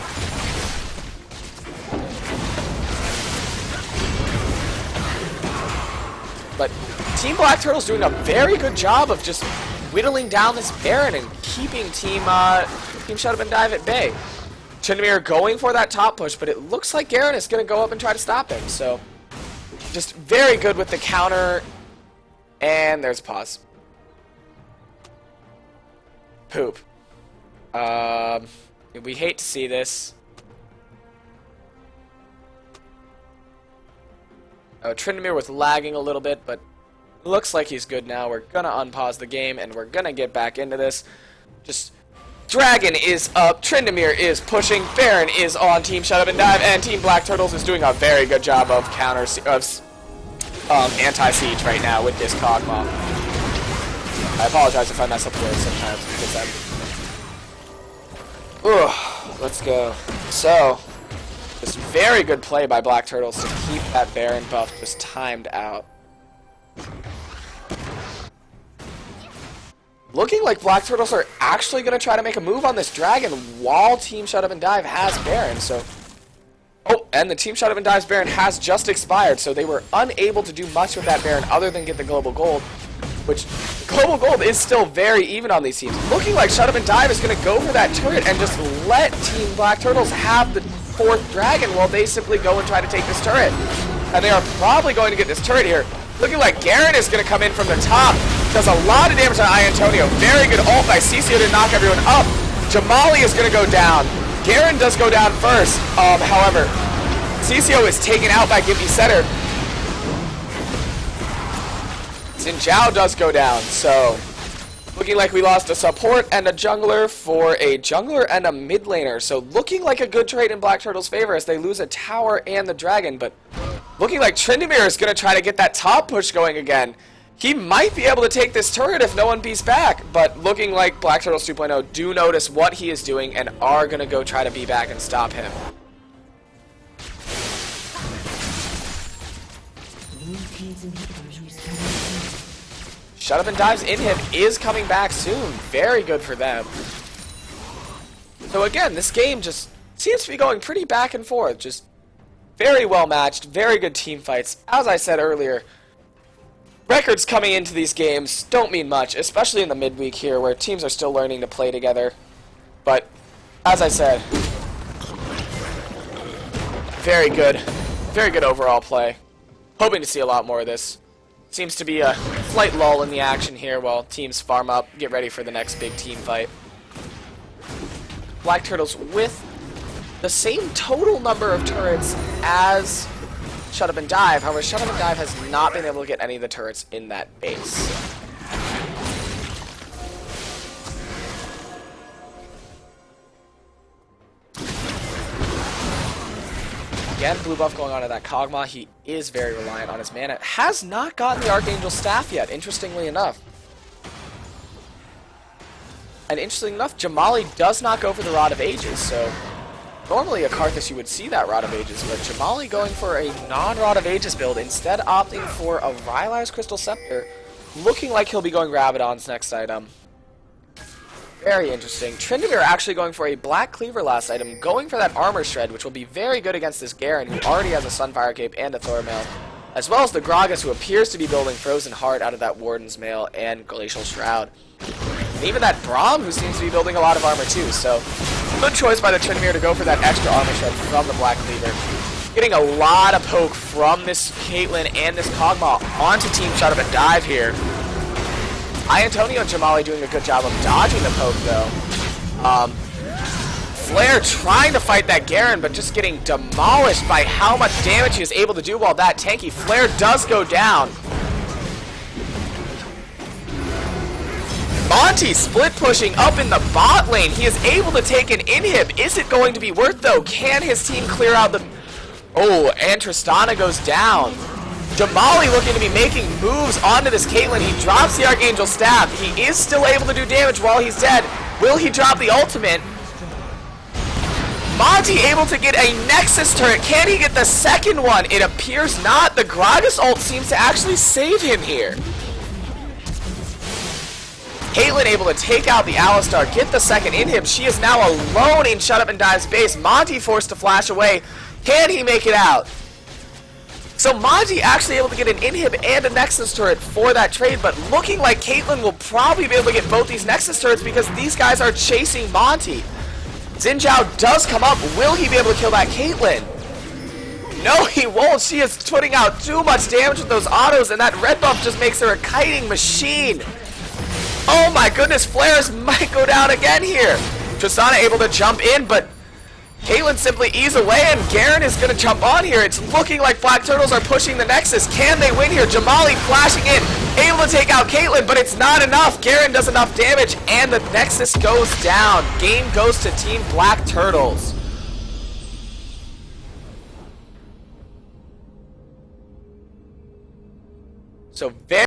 [SPEAKER 1] But Team Black Turtle's doing a very good job of just whittling down this Baron and keeping Team Shut Up and Dive at bay. Tryndamere going for that top push, but it looks like Garen is going to go up and try to stop him. So, just very good with the counter. And there's a pause. Poop. We hate to see this. Tryndamere was lagging a little bit, but looks like he's good now. We're gonna unpause the game, and we're gonna get back into this. Just, Dragon is up, Tryndamere is pushing, Baron is on Team Shut Up and Dive, and Team Black Turtles is doing a very good job of anti-siege right now with this Kog'Maw. I apologize if I mess up the words sometimes, because let's go. So, just very good play by Black Turtles to keep that Baron buff just timed out. Looking like Black Turtles are actually going to try to make a move on this dragon while Team Shut Up and Dive has Baron, so... Oh, and the Team Shut Up and Dive's Baron has just expired, so they were unable to do much with that Baron other than get the Global Gold, which, Global Gold is still very even on these teams. Looking like Shut Up and Dive is going to go for that turret and just let Team Black Turtles have the 4th dragon while they simply go and try to take this turret. And they are probably going to get this turret here. Looking like Garen is going to come in from the top. Does a lot of damage on Antonio. Very good ult by CCO to knock everyone up. Jamali is going to go down. Garen does go down first. However, CCO is taken out by Gimpy Setter. Xin Zhao does go down, so looking like we lost a support and a jungler for a jungler and a mid laner. So looking like a good trade in Black Turtle's favor as they lose a tower and the dragon, but looking like Tryndamere is going to try to get that top push going again. He might be able to take this turret if no one beats back, but looking like Black Turtles 2.0 do notice what he is doing and are going to go try to be back and stop him. Shut Up and Dive's inhib is coming back soon. Very good for them. So again, this game just seems to be going pretty back and forth. Just very well matched, very good team fights. As I said earlier, records coming into these games don't mean much, especially in the midweek here where teams are still learning to play together. But, as I said, very good overall play. Hoping to see a lot more of this. Seems to be a slight lull in the action here while teams farm up, get ready for the next big team fight. Black Turtles with the same total number of turrets as Shut Up and Dive. However, Shut Up and Dive has not been able to get any of the turrets in that base. again, blue buff going on to that Kog'Maw. He is very reliant on his mana. Has not gotten the Archangel Staff yet, interestingly enough. And interestingly enough, Jamali does not go for the Rod of Ages, so normally a Karthus you would see that Rod of Ages, but Jamali going for a non-Rod of Ages build, instead opting for a Rylai's Crystal Scepter, looking like he'll be going Rabadon's next item. Very interesting. Tryndamere actually going for a Black Cleaver last item, going for that Armor Shred, which will be very good against this Garen, who already has a Sunfire Cape and a Thormail, as well as the Gragas, who appears to be building Frozen Heart out of that Warden's Mail and Glacial Shroud. And even that Braum, who seems to be building a lot of armor too, so good choice by the Tryndamere to go for that extra Armor Shred from the Black Cleaver. Getting a lot of poke from this Caitlyn and this Kog'Maw onto Team Shut Up and Dive here. Antonio and Jamali doing a good job of dodging the poke though. Flair trying to fight that Garen, but just getting demolished by how much damage he is able to do while that tanky. Flair does go down. Monty split pushing up in the bot lane. He is able to take an inhib. Is it going to be worth though? Can his team clear out the... Oh, and Tristana goes down. Jamali looking to be making moves onto this Caitlyn. He drops the Archangel Staff. He is still able to do damage while he's dead. Will he drop the ultimate? Monty able to get a Nexus turret. Can he get the second one? It appears not. The Gragas ult seems to actually save him here. Caitlyn able to take out the Alistar, get the second inhib. She is now alone in Shut Up and Dive's base. Monty forced to flash away. Can he make it out? So Monty actually able to get an inhib and a Nexus turret for that trade, but looking like Caitlyn will probably be able to get both these Nexus turrets because these guys are chasing Monty. Xin Zhao does come up. Will he be able to kill that Caitlyn? No, he won't. She is putting out too much damage with those autos, and that red buff just makes her a kiting machine. Oh my goodness, Flares might go down again here. Tristana able to jump in, but Caitlyn simply ease away, and Garen is going to jump on here. It's looking like Black Turtles are pushing the Nexus. Can they win here? Jamali flashing in, able to take out Caitlyn, but it's not enough. Garen does enough damage, and the Nexus goes down. Game goes to Team Black Turtles. So very